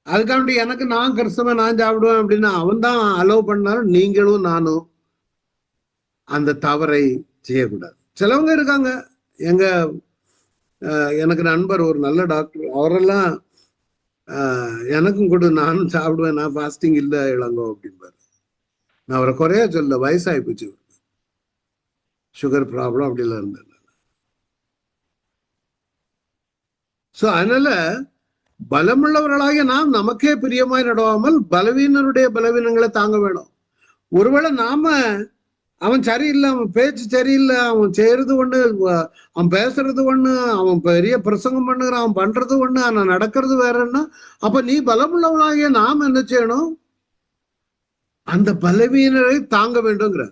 அதுக்காண்டி எனக்கு நான் கிறிஸ்தவன் நான் சாப்பிடுவேன் அப்படின்னா அவன் தான் அலோவ் பண்ணாலும் நீங்களும் நானும் அந்த தவறை செய்யக்கூடாது. சிலவங்க இருக்காங்க, எனக்கு நண்பர் ஒரு நல்ல டாக்டர், அவரெல்லாம் எனக்கும் கூட நானும் சாப்பிடுவேன், நான் ஃபாஸ்டிங் இல்லை இளங்கோ அப்படின்பாரு. நான் அவரை குறையா சொல்ல, வயசாகி போச்சு, சுகர் ப்ராப்ளம் அப்படிலாம் இருந்தேன். ஸோ அதனால பலமுள்ளவர்களாகிய நாம் நமக்கே பிரியமாய் நடவாமல் பலவீனருடைய பலவீனங்களை தாங்க வேணும். ஒருவேளை நாம அவன் சரியில்லை, அவன் பேச்சு சரியில்லை, அவன் செய்யறது ஒண்ணு, அவன் பேசுறது ஒண்ணு, அவன் பெரிய பிரசங்கம் பண்ணுகிறான், அவன் பண்றது ஒண்ணு, ஆனா நடக்கிறது வேறன்னா, அப்ப நீ பலமுள்ளவனாகிய நாம் என்ன செய்யணும்? அந்த பலவீனரை தாங்க வேண்டும்ங்கிற.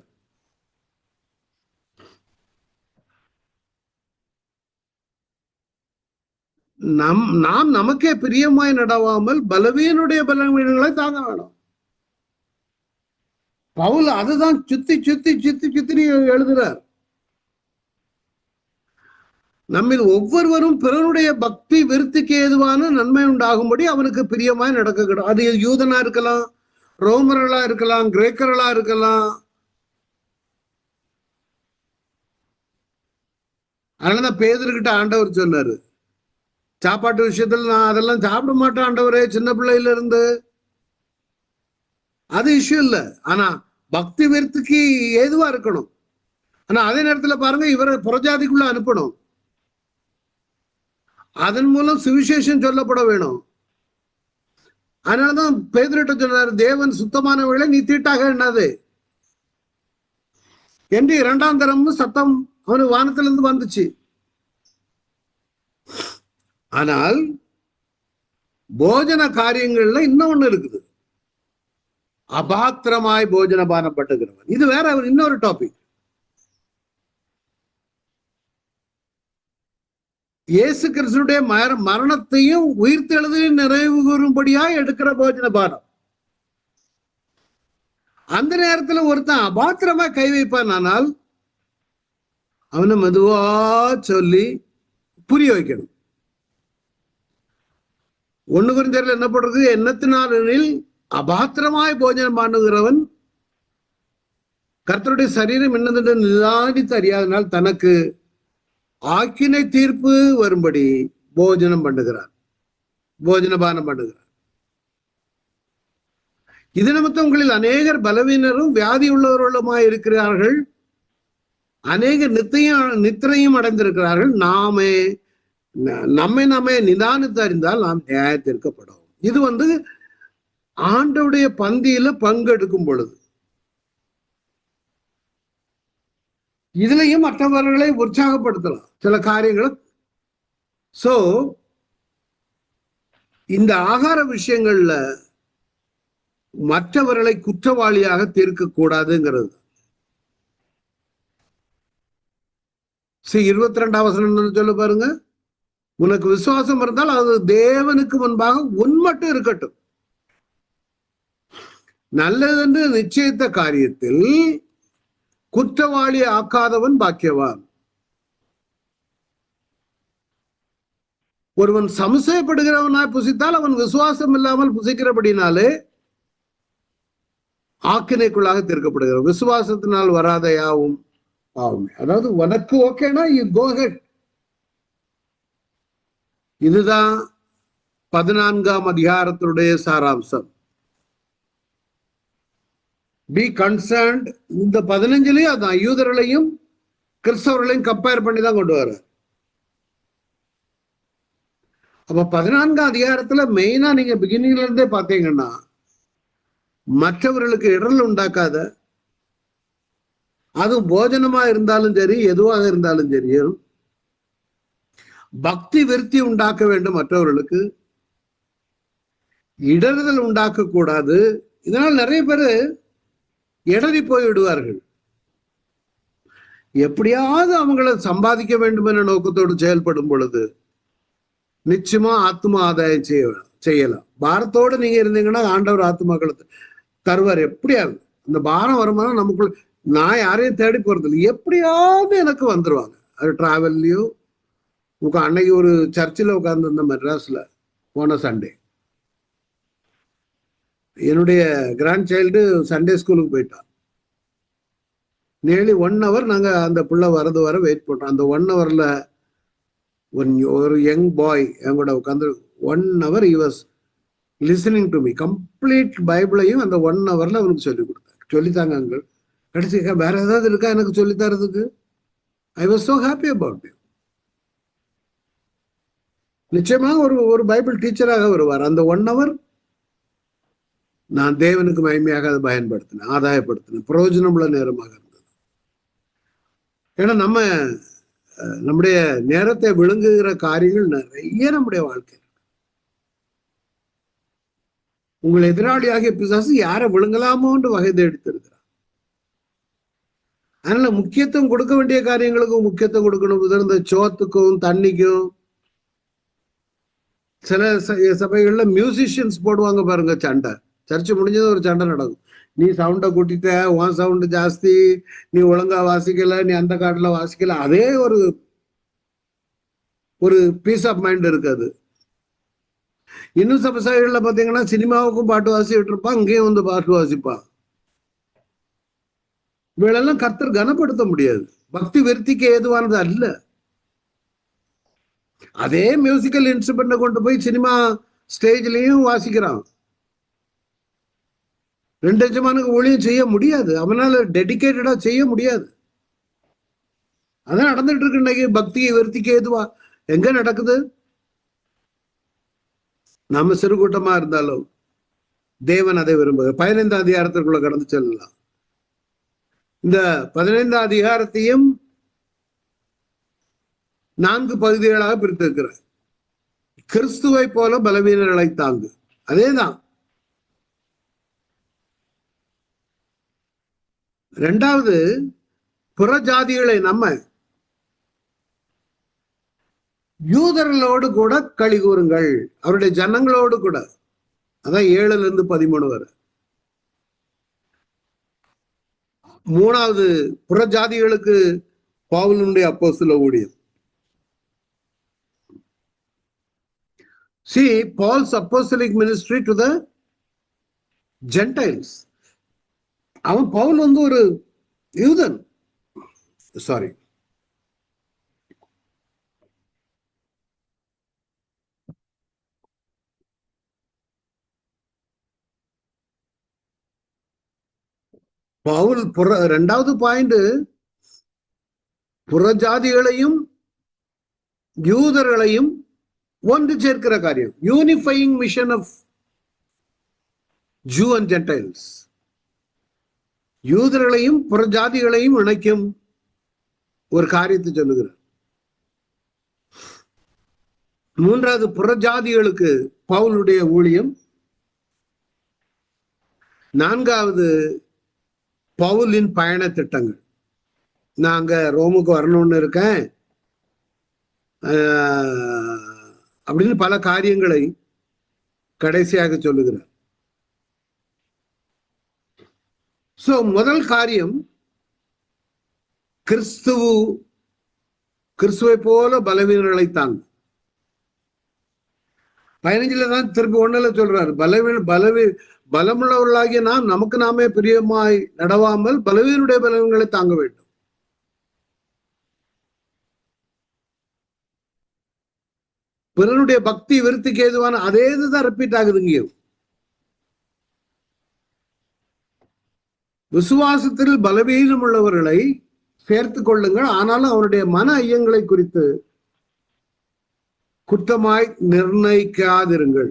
நாம் நமக்கே பிரியமாய் நடவாமல் பலவீனுடைய பலவீனங்களை தாங்க வேணும். பவுல் அதுதான் சுத்தி சுத்தி சுத்தி சுத்தி எழுதுறார். நம்மில் ஒவ்வொருவரும் பிறனுடைய பக்தி விருத்திக்கு ஏதுவான நன்மை உண்டாகும்படி அவனுக்கு பிரியமாய் நடக்க. அது யூதனா இருக்கலாம், ரோமர்களா இருக்கலாம், கிரேக்கர்களா இருக்கலாம். அதனாலதான் பேதுருக்கிட்ட ஆண்டவர் சொன்னாரு, சாப்பாட்டு விஷயத்துல நான் அதெல்லாம் சாப்பிட மாட்டேன் ஆண்டவரே, சின்ன பிள்ளையில இருந்து. அது இஷ்யூ இல்லை, ஆனா பக்தி விருத்திக்கு ஏதுவா இருக்கணும். ஆனா அதே நேரத்துல பாருங்க, இவரை புறஜாதிக்குள்ள அனுப்பணும். அதன் மூலம் சுவிசேஷம் சொல்லப்பட வேணும். அதனாலதான் பேதுருட்ட சொன்னார், தேவன் சுத்தமானவர்களை நீ தீட்டாக எண்ணாது என்று இரண்டாம் தரம் சத்தம் அவனுக்கு வானத்திலிருந்து வந்துச்சு. ஆனால் போஜன காரியங்கள்ல இன்னும் ஒண்ணு இருக்குது, அபாத்திரமாய் போஜன பானப்பட்டுகிறவன். இது வேற இன்னொரு டாபிக். இயேசு கிறிஸ்துடைய மரணத்தையும் உயிர்த்தெழுதலையும் நிறைவு கூறும்படியா எடுக்கிற போஜன பானம். அந்த நேரத்துல ஒருத்தன் அபாத்திரமா கை வைப்பான், ஆனால் அவனை மெதுவா சொல்லி புரிய வைக்கணும். 1 கொரிந்தியர்ல என்ன பண்றது? எண்ணத்தினாலெனில் அபாத்திரமாய் போஜனம் பண்ணுகிறவன் கர்த்தருடைய சரீரம் என்னதென்று நிதானித்து அறியாதனால் தனக்கு ஆக்கினை தீர்ப்பு வரும்படி போஜனம் பண்ணுகிறார், போஜனபானம் பண்ணுகிறார். இது நிமித்தம் உங்களில் அநேகர் பலவீனரும் வியாதி உள்ளவர்களுமாய் இருக்கிறார்கள், அநேகர் நித்திரையும் அடைந்திருக்கிறார்கள். நம்மை நிதானித்து அறிந்தால் நாம் நியாயத்திற்கப்படும். இது ஆண்டவுடைய பந்தியில பங்கெடுக்கும் பொழுது இதுலயும் மற்றவர்களை உற்சாகப்படுத்தலாம் சில காரியங்களை. சோ இந்த ஆகார விஷயங்கள்ல மற்றவர்களை குற்றவாளியாக தீர்க்க கூடாதுங்கிறது. 22ஆம் வசனம் சொல்ல பாருங்க, உனக்கு விசுவாசம் இருந்தால் அது தேவனுக்கு முன்பாக உன் மட்டும் இருக்கட்டும். நல்லதென்று நிச்சயித்த காரியத்தில் குற்றவாளி ஆக்காதவன் பாக்கியவான். ஒருவன் சம்சயப்படுகிறவனாய் புசித்தால் அவன் விசுவாசம் இல்லாமல் புசிக்கிறபடினாலே ஆக்கினைக்குள்ளாக தீர்க்கப்படுகிறான். விசுவாசத்தினால் வராத யாவும் ஆகும். அதாவது உனக்கு ஓகேனா யூ கோ ஹெட். இதுதான் 14ஆம் அதிகாரத்தினுடைய சாராம்சம். Be concerned. இந்த 15லயும் அதான் யூதர்களையும் கிறிஸ்தவர்களையும் கம்பேர் பண்ணி தான் கொண்டு வர. அப்ப 14ஆம் அதிகாரத்துல மெயினா நீங்க பிகினிங்ல இருந்தே பாத்தீங்கன்னா, மற்றவர்களுக்கு இடர்கள் உண்டாக்காத, அது போஜனமா இருந்தாலும் சரி எதுவாக இருந்தாலும் சரி, பக்தி விருத்தி உண்டாக்க வேண்டும், மற்றவர்களுக்கு இடறுதல் உண்டாக்க கூடாது. இதனால் நிறைய பேர் இடறி போய் விடுவார்கள். எப்படியாவது அவங்களை சம்பாதிக்க வேண்டும் என்ற நோக்கத்தோடு செயல்படும் பொழுது நிச்சயமா ஆத்மா ஆதாயம் செய்யலாம். பாரத்தோடு நீங்க இருந்தீங்கன்னா ஆண்டவர் ஆத்மாக்களை தருவார். எப்படியாவது அந்த பாரம் வருமானம் நமக்குள்ள, நான் யாரையும் தேடி போறது இல்லை, எப்படியாவது எனக்கு வந்துருவாங்க. அது டிராவல்லையோ, அன்னைக்கு ஒரு சர்ச்சில் உட்கார்ந்து இருந்த மெட்ராஸ்ல போன சண்டே, என்னுடைய கிராண்ட் சைல்டு சண்டே ஸ்கூலுக்கு போயிட்டான். நியர்லி 1 hour நாங்க அந்த பிள்ளை வரது வர வெயிட் பண்றோம். அந்த 1 hourல ஒரு யங் பாய் என் கூட உட்காந்து 1 hour he was listening to me. Complete பைபிளையும் அந்த 1 hourல அவனுக்கு சொல்லி கொடுத்தாங்க. சொல்லித்தாங்க அங்க. கடைசி வேற ஏதாவது இருக்கா எனக்கு சொல்லி தரதுக்கு? I was so happy about it. நிச்சயமாக ஒரு ஒரு பைபிள் டீச்சராக வருவார். அந்த 1 hour நான் தேவனுக்கு மகிமையாக அதை பயன்படுத்தினேன், ஆதாயப்படுத்தினேன், பிரயோஜனமுள்ள நேரமாக இருந்தது. ஏன்னா நம்முடைய நேரத்தை விழுங்குகிற காரியங்கள் நிறைய நம்முடைய வாழ்க்கை. உங்கள் எதிராளியாகிய பிசாசு யாரை விழுங்கலாமோன்று வகை தேடித்திருக்கிறார். அதனால முக்கியத்துவம் கொடுக்க வேண்டிய காரியங்களுக்கும் முக்கியத்துவம் கொடுக்கணும். இந்த சோத்துக்கும் தண்ணிக்கும். சில சபைகள்ல மியூசிஷியன்ஸ் போடுவாங்க பாருங்க சண்டை. சர்ச்சு முடிஞ்சது ஒரு சண்டை நடக்கும். நீ சவுண்டை கூட்டிட்ட, உன் சவுண்டு ஜாஸ்தி, நீ ஒழுங்கா வாசிக்கல, நீ அந்த காட்டுல வாசிக்கல. அதே ஒரு பீஸ் ஆஃப் மைண்ட் இருக்காது. இன்னும் சபைகள்ல பாத்தீங்கன்னா சினிமாவுக்கும் பாட்டு வாசிட்டு இருப்பான், இங்கேயும் வந்து பாட்டு வாசிப்பான். இவளெல்லாம் கர்த்தர் கனப்படுத்த முடியாது. பக்தி விருத்திக்கு ஏதுவானது அல்ல. அதே மியூசிக்கல் இன்ஸ்ட்ருமெண்ட் கொண்டு போய் சினிமா ஸ்டேஜ்லயும் வாசிக்கிறான். 2 எஜமானுக்கு ஊழியம் செய்ய முடியாது, அவனால டெடிகேட்டடா செய்ய முடியாது. அதான் நடந்துட்டு இருக்கு இன்னைக்கு. பக்தி விருத்திக்கு ஏதுவா எங்க நடக்குது? நம்ம சிறு கூட்டமா இருந்தாலும் தேவன் அதை விரும்புகிறார். 15ஆம் அதிகாரத்திற்குள்ள கடந்து செல்லலாம். இந்த 15ஆம் அதிகாரத்தையும் 4 பகுதிகளாக பிரித்திருக்கிறார். கிறிஸ்துவை போல பலவீனர்களை தாங்கு. அதேதான். 2வது புறஜாதிகளை நம்ம யூதர்களோடு கூட களி கூறுங்கள், அவருடைய ஜனங்களோடு கூட. அதான் 7-13 வரை. 3வது புறஜாதிகளுக்கு பவுலினுடைய அப்போஸ்தல ஊழியம். See Paul's apostolic ministry to the Gentiles. அவன் பவுல் வந்து ஒரு யூதன். சாரி, பவுல் 2வது பாயிண்ட் புறஜாதிகளையும் யூதர்களையும் ஒன்று சேர்க்கிற காரியம். Unifying mission of Jew and Gentiles. யூதர்களையும் புறஜாதிகளையும் இணைக்கும் ஒரு காரியத்தை சொல்லுகிறார். 3வது புறஜாதிகளுக்கு பவுலுடைய ஊழியம். 4வது பவுலின் பயண திட்டங்கள். நாங்க ரோமுக்கு வரணும்னு இருக்கேன் அப்படின்னு பல காரியங்களை கடைசியாக சொல்லுகிறார். சோ முதல் காரியம், கிறிஸ்துவை போல பலவீனர்களை தாங்க. 15 தான் திருப்பி 1 சொல்றாரு, பலமுள்ளவர்களாகிய நாம் நமக்கு நாமே பிரியமாய் நடவாமல் பலவீனுடைய பலவீனங்களை தாங்க வேண்டும். பிறனுடைய பக்தி விருத்திக்கு ஏதுவான அதே இதுதான் ரிப்பீட் ஆகுது இங்கேயும். விசுவாசத்தில் பலவீனம் உள்ளவர்களை சேர்த்து கொள்ளுங்கள், ஆனாலும் அவருடைய மன ஐயங்களை குறித்து குற்றமாய் நிர்ணயிக்காதிருங்கள்.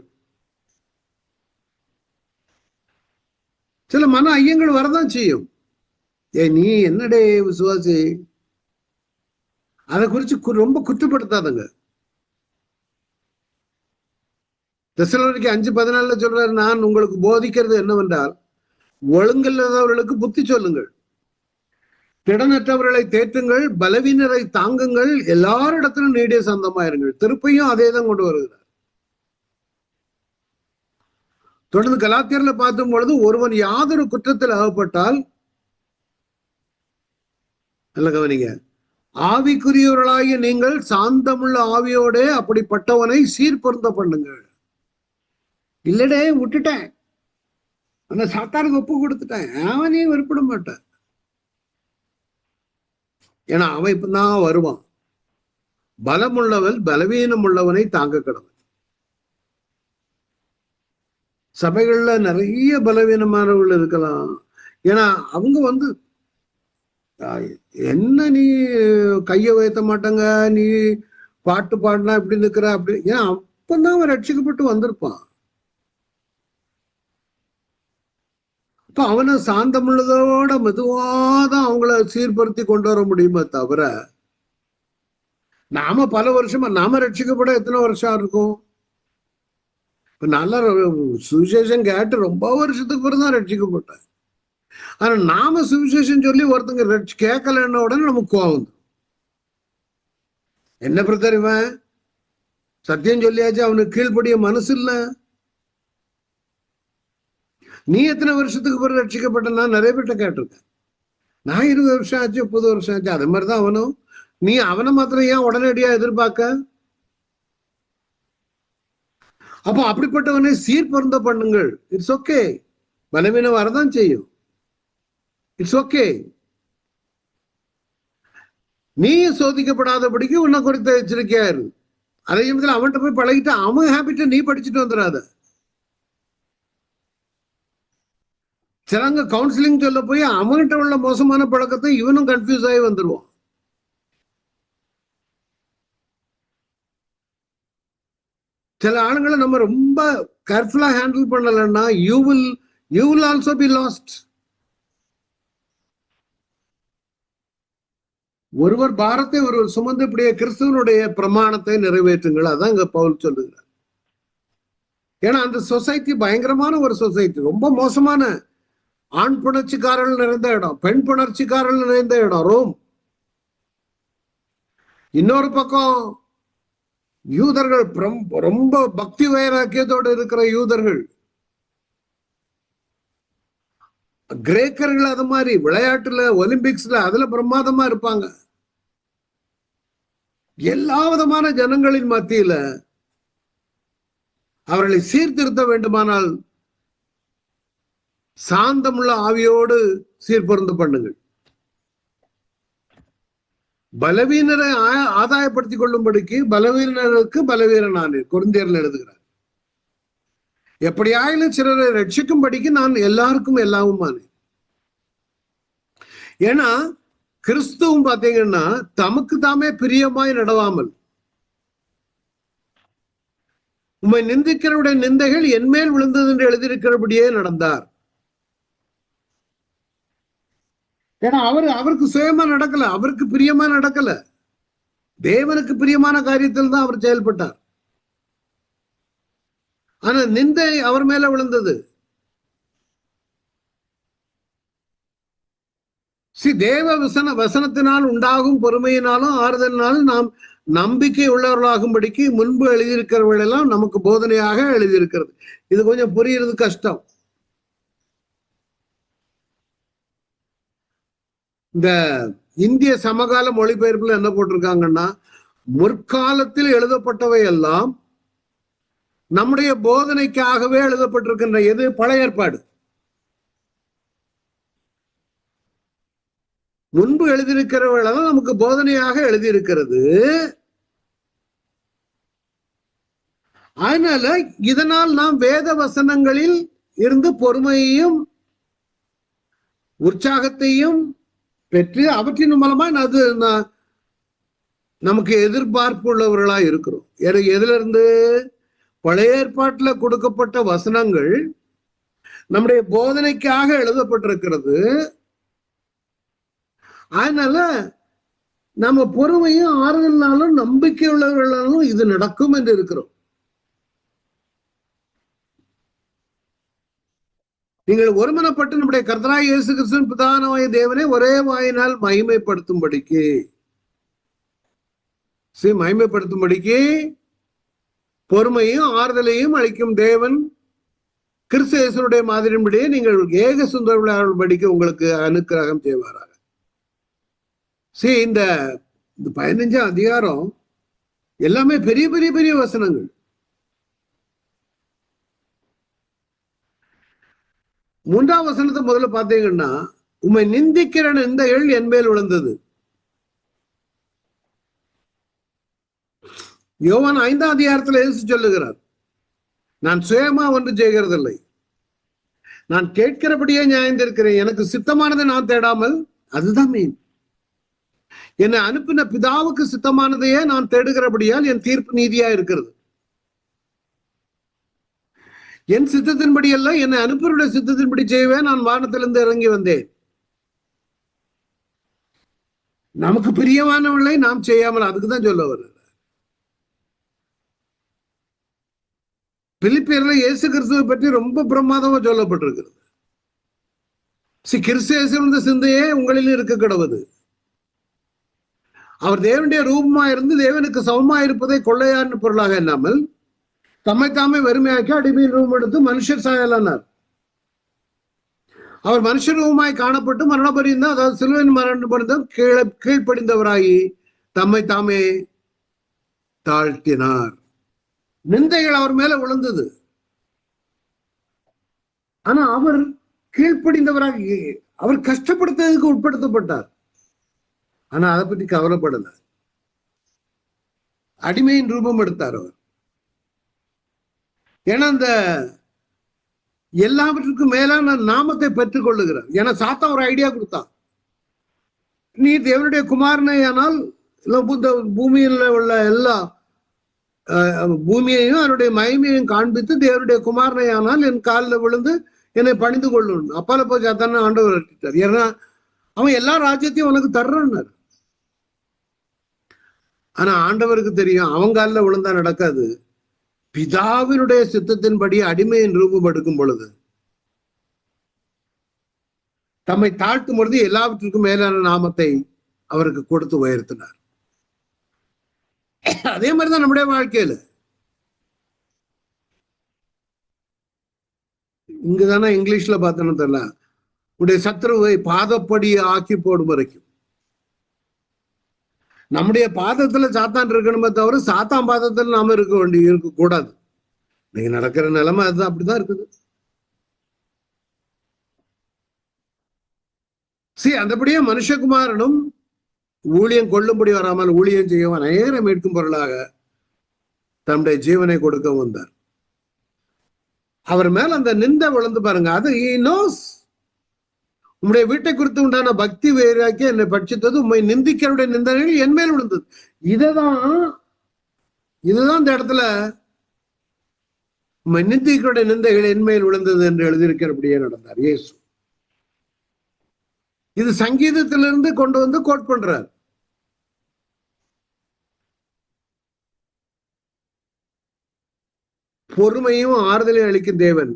சில மன ஐயங்கள் வரதான் செய்யும். நீ என்னடே விசுவாசி, அதை குறிச்சு ரொம்ப குற்றப்படுத்தாதங்க. தெசலோனிக்கே 5:14 சொல்றாரு, நான் உங்களுக்கு போதிக்கிறது என்னவென்றால் ஒழுங்கில்லாதவர்களுக்கு புத்தி சொல்லுங்கள், திடனற்றவர்களை தேற்றுங்கள், பலவீனரை தாங்குங்கள், எல்லாரிடத்திலும் நீடிய சந்தமாயிருங்கள். திருப்பையும் அதே தான் கொண்டு வருகிறார். தொடர்ந்து கலாத்தியர்ல பார்க்கும் பொழுது, ஒருவன் யாதொரு குற்றத்தில் அகப்பட்டால், நல்ல கவனிங்க, ஆவிக்குரியவர்களாகிய நீங்கள் சாந்தமுள்ள ஆவியோட அப்படிப்பட்டவனை சீர்பொருந்த பண்ணுங்கள். இல்லடே விட்டுட்டேன், அந்த சாத்தானுக்கு ஒப்பு கொடுத்துட்டேன், அவனையும் விருப்பட மாட்டான். ஏன்னா அவன் இப்பதான் வருவான். பலமுள்ளவன் பலவீனம் உள்ளவனை தாங்க கடவன். சபைகள்ல நிறைய பலவீனமானவர்கள் இருக்கலாம். ஏன்னா அவங்க என்ன நீ கைய உயர்த்த மாட்டாங்க, நீ பாட்டு பாடினா இப்படி நிக்கிற அப்படி, ஏன் அப்பதான் அவன் ரட்சிக்கப்பட்டு வந்திருப்பான். இப்ப அவனை சாந்தமுள்ளதோட மெதுவாதான் அவங்கள சீர்படுத்தி கொண்டு வர முடியுமே தவிர, நாம பல வருஷமா நாம ரட்சிக்கப்பட எத்தனை வருஷம் இருக்கும்? நல்ல சுவிசேஷம் கேட்டு ரொம்ப வருஷத்துக்கு பிறகு தான் ரட்சிக்கப்பட்டேன். ஆனா நாம சுவிசேஷம் சொல்லி ஒருத்தங்க கேட்கலன்ன உடனே நமக்கு கோவம். என்ன பிரதர் இவன் சத்தியம் சொல்லியாச்சு, அவனுக்கு கீழ்படிய மனசு இல்ல. நீ எத்தனை வருஷத்துக்கு பிறகு ரட்சிக்கப்பட்ட? நான் நிறைய பேர்ட்ட கேட்டிருக்கேன். நான் 20 வருஷம் ஆச்சு, 30 வருஷம் ஆச்சு. அதே மாதிரிதான் அவனும். நீ அவனை மாத்திரம் ஏன் உடனடியா எதிர்பார்க்க? அப்போ அப்படிப்பட்டவனை சீர்பொருந்த பண்ணுங்கள். It's okay. பலவீனம் வரதான் செய்யும். It's okay. நீ சோதிக்கப்படாதபடிக்கு உன்னை குறித்த எச்சரிக்கையா இரு. அதே சமயத்தில் அவன்கிட்ட போய் பழகிட்டு அவன் ஹேபிட்ட நீ படிச்சுட்டு வந்துடாத. சிலங்க கவுன்சிலிங் சொல்ல போய் அவன்கிட்ட உள்ள மோசமான பழக்கத்தை இவனும் கன்ஃபியூஸ் ஆகி வந்துடுவான். சில ஆளுங்களை நம்ம ரொம்ப கேர்ஃபுல்லா ஹேண்டில் பண்ணலன்னா you will also be last. ஒருவர் பாரத்தை ஒருவர் சுமந்து இப்படியே கிறிஸ்துவனுடைய பிரமாணத்தை நிறைவேற்றுங்கள். அதான் இங்க பவுல் சொல்லுகிறார். ஏன்னா அந்த சொசைட்டி பயங்கரமான ஒரு சொசைட்டி, ரொம்ப மோசமான ஆண் புணர்ச்சிக்காரர்கள் நிறைந்த இடம், பெண் புணர்ச்சிக்காரர்கள் நிறைந்த இடம் ரோம். இன்னொரு பக்கம் யூதர்கள் ரொம்ப பக்தி வைராக்கியத்தோடு இருக்கிற யூதர்கள். கிரேக்கர்கள் அது மாதிரி விளையாட்டுல ஒலிம்பிக்ஸ்ல அதுல பிரமாதமா இருப்பாங்க. எல்லா விதமான ஜனங்களின் மத்தியில அவர்களை சீர்திருத்த வேண்டுமானால் சாந்தமுள்ள ஆவியோடு சீர்பொருந்த பண்ணுங்கள். பலவீனரை ஆதாயப்படுத்திக் கொள்ளும்படிக்கு பலவீனருக்கு பலவீனனானே கொரிந்தியர்ல எழுதுகிறார். எப்படியாயிலும் சிலரை ரட்சிக்கும்படிக்கு நான் எல்லாருக்கும் எல்லாமுமானே. ஏன்னா கிறிஸ்துவும் பாத்தீங்கன்னா தமக்கு தாமே பிரியமாய் நடவாமல், உம்மை நிந்திக்கிறவுடைய நிந்தைகள் என்மேல் விழுந்தது என்று எழுதியிருக்கிறபடியே நடந்தார். ஏன்னா அவருக்கு சுயமா நடக்கல, அவருக்கு பிரியமா நடக்கல, தேவனுக்கு பிரியமான காரியத்தில் தான் அவர் செயல்பட்டார். ஆனா நிந்தை அவர் மேல விழுந்தது. தேவ வசனத்தினால் உண்டாகும் பொறுமையினாலும் ஆறுதலினாலும் நாம் நம்பிக்கை உள்ளவர்களாகும்படிக்கு முன்பு எழுதியிருக்கிறவர்கள் எல்லாம் நமக்கு போதனையாக எழுதியிருக்கிறது. இது கொஞ்சம் புரியுறது கஷ்டம். இந்த இந்திய சமகால மொழிபெயர்ப்புல என்ன போட்டிருக்காங்கன்னா, முற்காலத்தில் எழுதப்பட்டவை எல்லாம் நம்முடைய போதனைக்காகவே எழுதப்பட்டிருக்கின்ற. எது? பழைய ஏற்பாடு. முன்பு எழுதியிருக்கிறவர்கள் நமக்கு போதனையாக எழுதியிருக்கிறது. அதனால இதனால் நாம் வேத வசனங்களில் இருந்து பொறுமையையும் உற்சாகத்தையும் பெற்று அவற்றின் மூலமா அது நமக்கு எதிர்பார்ப்பு உள்ளவர்களா இருக்கிறோம். எதுல இருந்து? பழைய ஏற்பாட்டுல கொடுக்கப்பட்ட வசனங்கள் நம்முடைய போதனைக்காக எழுதப்பட்டிருக்கிறது. அதனால நம்ம பொறுமையும் ஆறுதல்னாலும் நம்பிக்கை உள்ளவர்களாலும் இது நடக்கும் என்று இருக்கிறோம். நீங்கள் ஒருமனப்பட்டு நம்முடைய கர்த்தராகிய இயேசு கிறிஸ்துவின் பிதாவாகிய தேவனை ஒரே வாயினால் மகிமைப்படுத்தும்படிக்கு பொறுமையும் ஆறுதலையும் அளிக்கும் தேவன் கிறிஸ்து இயேசுடைய மாதிரியின்படியே நீங்கள் ஏக சுந்தர படிக்க உங்களுக்கு அனுக்கிரகம் செய்வாராக. இந்த 15ஆம் அதிகாரம் எல்லாமே பெரிய பெரிய பெரிய வசனங்கள். மூன்றாம் வசனத்தை முதல்ல பார்த்தீங்கன்னா, உம்மை நிந்திக்கிற நிந்தைகள் என் மேல் விழுந்தது. யோவான் 5ஆம் அதிகாரத்தில் இயேசு சொல்லுகிறார், நான் சுயமா ஒன்று செய்கிறதில்லை, நான் கேட்கிறபடியே நியாயந்திருக்கிறேன், எனக்கு சித்தமானதை நான் தேடாமல். அதுதான் மீன். என்னை அனுப்பின பிதாவுக்கு சித்தமானதையே நான் தேடுகிறபடியால் என் தீர்ப்பு நீதியா இருக்கிறது. என் சித்தத்தின்படி அல்ல, என்னை அனுப்பினுடைய சித்தத்தின்படி செய்வே நான் வானத்திலிருந்து இறங்கி வந்தேன். நமக்கு பிரியமானவர்களை நாம் செய்யாமல், அதுக்குதான் சொல்ல வருது. பிலிப்பியர்ல இயேசு கிறிஸ்துவை பற்றி ரொம்ப பிரமாதமா சொல்லப்பட்டிருக்கிறது. கிறிஸ்து சிந்தையே உங்களில் இருக்க கிடவது. அவர் தேவனுடைய ரூபமா இருந்து தேவனுக்கு சமமா இருப்பதை கொள்ளையான பொருளாக இல்லாமல் தம்மை தாமே வெறுமையாக்கி அடிமையின் ரூபம் எடுத்து மனுஷர் சாயலானார். அவர் மனுஷ ரூபமாய் காணப்பட்டு மரணபரிந்த, அதாவது சிலுவையின் மரணபரிந்தம் கீழ்ப்படிந்தவராகி தம்மை தாமே தாழ்த்தினார். நிந்தைகள் அவர் மேல விழுந்தது. ஆனா அவர் கீழ்ப்படிந்தவராக, அவர் கஷ்டப்படுத்துறதுக்கு உட்படுத்தப்பட்டார். ஆனா அதை பற்றி கவலைப்படல. அடிமையின் ரூபம் எடுத்தார் அவர். ஏன்னா அந்த எல்லாவற்றுக்கும் மேலான நாமத்தை பெற்றுக் கொள்ளுகிறார். ஏன்னா சாத்தா ஒரு ஐடியா கொடுத்தான், நீ தேவனுடைய குமாரனை ஆனால் பூமியில் உள்ள எல்லா பூமியையும் அவருடைய மகிமையையும் காண்பித்து தேவனுடைய குமாரனை ஆனால் என் காலில் விழுந்து என்னை பணிந்து கொள்ளணும். அப்பால போய் சாத்தான ஆண்டவர் அடித்தார். ஏன்னா அவன் எல்லா ராஜ்யத்தையும் உனக்கு தர்றான்னாரு. ஆனா ஆண்டவருக்கு தெரியும் அவன் காலில் விழுந்தா நடக்காது. பிதாவினுடைய சித்தத்தின்படி அடிமையின் ரூபம் எடுக்கும் பொழுது தம்மை தாழ்த்தும் பொழுது எல்லாவற்றுக்கும் மேலான நாமத்தை அவருக்கு கொடுத்து உயர்த்தினார். அதே மாதிரிதான் நம்முடைய வாழ்க்கையில இங்கதானே இங்கிலீஷ்ல பார்த்தோன்னு தெரியல, உடைய சத்ருவை பாதப்படி ஆக்கி போடும் வரைக்கும். நம்முடைய பாதத்துல சாத்தான் இருக்கணுமே தவிர சாத்தான் பாதத்துல நாம இருக்க கூடாது. நீங்க நடக்கிற நிலைமை அதுதான், அப்படிதான் இருக்குது. அந்தபடியே மனுஷகுமாரனும் ஊழியம் கொள்ளும்படி வராமல் ஊழியம் செய்யவன் நேரம் மீட்கும் பொருளாக தன்னுடைய ஜீவனை கொடுக்க வந்தார். அவர் மேல அந்த நிந்தை விழுந்து பாருங்க. அது உம்முடைய வீட்டை குறித்து உண்டான பக்தி வைராக்கியம் என்னை பட்சித்தது, உண்மை நிந்திக்கிறவுடைய நிந்தனைகள் என் மேல் விழுந்தது. இதுதான் இந்த இடத்துல உண்மை நிந்திக்கிறவுடைய நிந்தைகள் என் மேல் விழுந்தது என்று எழுதியிருக்கிறபடியே நடந்தார் இயேசு. இது சங்கீதத்திலிருந்து கொண்டு வந்து கோட் பண்றார். பொறுமையும் ஆறுதலையும் அளிக்கும் தேவன்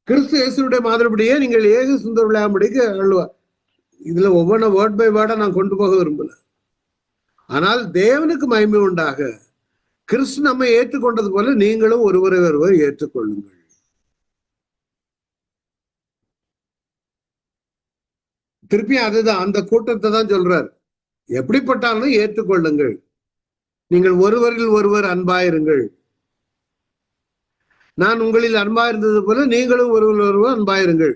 கிறிஸ்து இயேசுடைய மாதிரிபடியே நீங்கள் ஏக சுந்தர் விளையாம்படிக்கு அழுவார். இதுல ஒவ்வொன்றும் வேர்ட் பை வேர்டா நான் கொண்டு போக விரும்பல. ஆனால் தேவனுக்கு மகிமை உண்டாக கிறிஸ்து நம்மை ஏற்றுக்கொண்டது போல நீங்களும் ஒருவரை ஒருவர் ஏற்றுக்கொள்ளுங்கள். திருப்பி அதுதான் அந்த கூட்டத்தை தான் சொல்றார். எப்படிப்பட்டாலும் ஏற்றுக்கொள்ளுங்கள், நீங்கள் ஒருவரில் ஒருவர் அன்பாயிருங்கள், நான் உங்களில் அன்பா இருந்தது போல நீங்களும் ஒருவர் அன்பாயிருங்கள்.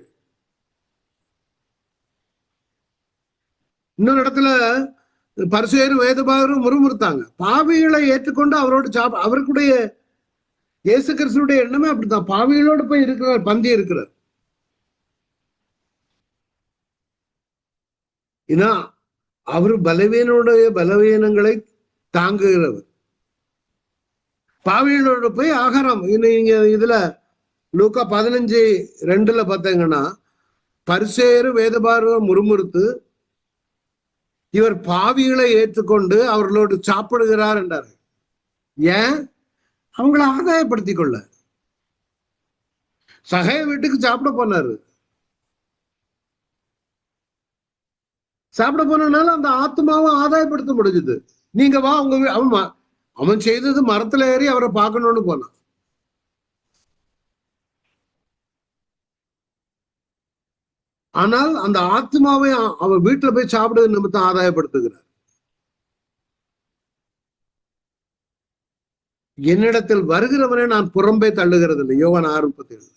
இன்னொரு இடத்துல பரிசேயரும் வேதபாரரும் முறுமுறுத்தாங்க. பாவிகளை ஏற்றுக்கொண்டு அவரோடு அவருக்குடைய இயேசு கிறிஸ்துடைய எண்ணமே அப்படித்தான். பாவிகளோடு போய் இருக்கிறார், பந்தி இருக்கிறார். ஏன்னா அவர் பலவீனனுடைய பலவீனங்களை தாங்குகிறவர். பாவிகளோட போய் ஆகாரம். நீங்க இதுல லூக்கா 15:2 பார்த்தீங்கன்னா பரிசேயர் வேதபாரர் முறுமுறுத்து இவர் பாவிகளை ஏற்றுக்கொண்டு அவர்களோடு சாப்பிடுகிறார் என்றார். ஏன்? அவங்களை ஆதாயப்படுத்திக் கொள்ள. சகைய வீட்டுக்கு சாப்பிட போனாரு. சாப்பிட போனதுனால அந்த ஆத்மாவை ஆதாயப்படுத்த முடிஞ்சது. நீங்க வா, உங்க அவன் செய்தது மரத்துல ஏறி அவரை பார்க்கணும்னு போனான். ஆனால் அந்த ஆத்மாவை அவர் வீட்டுல போய் சாப்பிடுவது நிமித்தம் ஆதாயப்படுத்துகிறார். என்னிடத்தில் வருகிறவனை நான் புறம்பே தள்ளுகிறது இல்லை. யோவான் 6:37.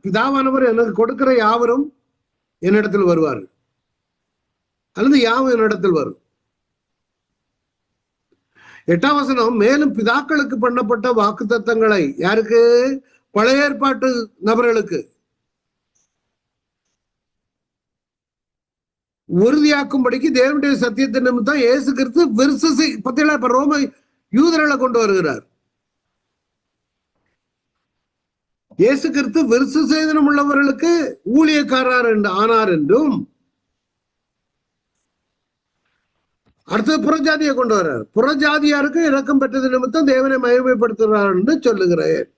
பிதாவானவர் எனக்கு கொடுக்கிற யாவரும் என்னிடத்தில் வருவார்கள், அல்லது யாவும் என்னிடத்தில் வரும். 8ஆம் வசனம், மேலும் பிதாக்களுக்கு பண்ணப்பட்ட வாக்கு தத்தங்களை யாருக்கு? பழைய ஏற்பாட்டு நபர்களுக்கு. உறுதியாக்கும்படிக்கு தேவனுடைய சத்தியத்தின் நிமித்தம் இயேசு கிறிஸ்து விருச பத்தியில இப்ப ரோம யூதர்களை கொண்டு வருகிறார். இயேசு கிறிஸ்து விருச சேதனம் உள்ளவர்களுக்கு ஊழியக்காரர் என்று ஆனார் என்றும், அடுத்தது புறஜாதியை கொண்டு வர்றார். புறஜாதியாருக்கு இரக்கம் பெற்றது நிமித்தம் தேவனை மகிமைப்படுத்துகிறார் என்று சொல்லுகிறேன்.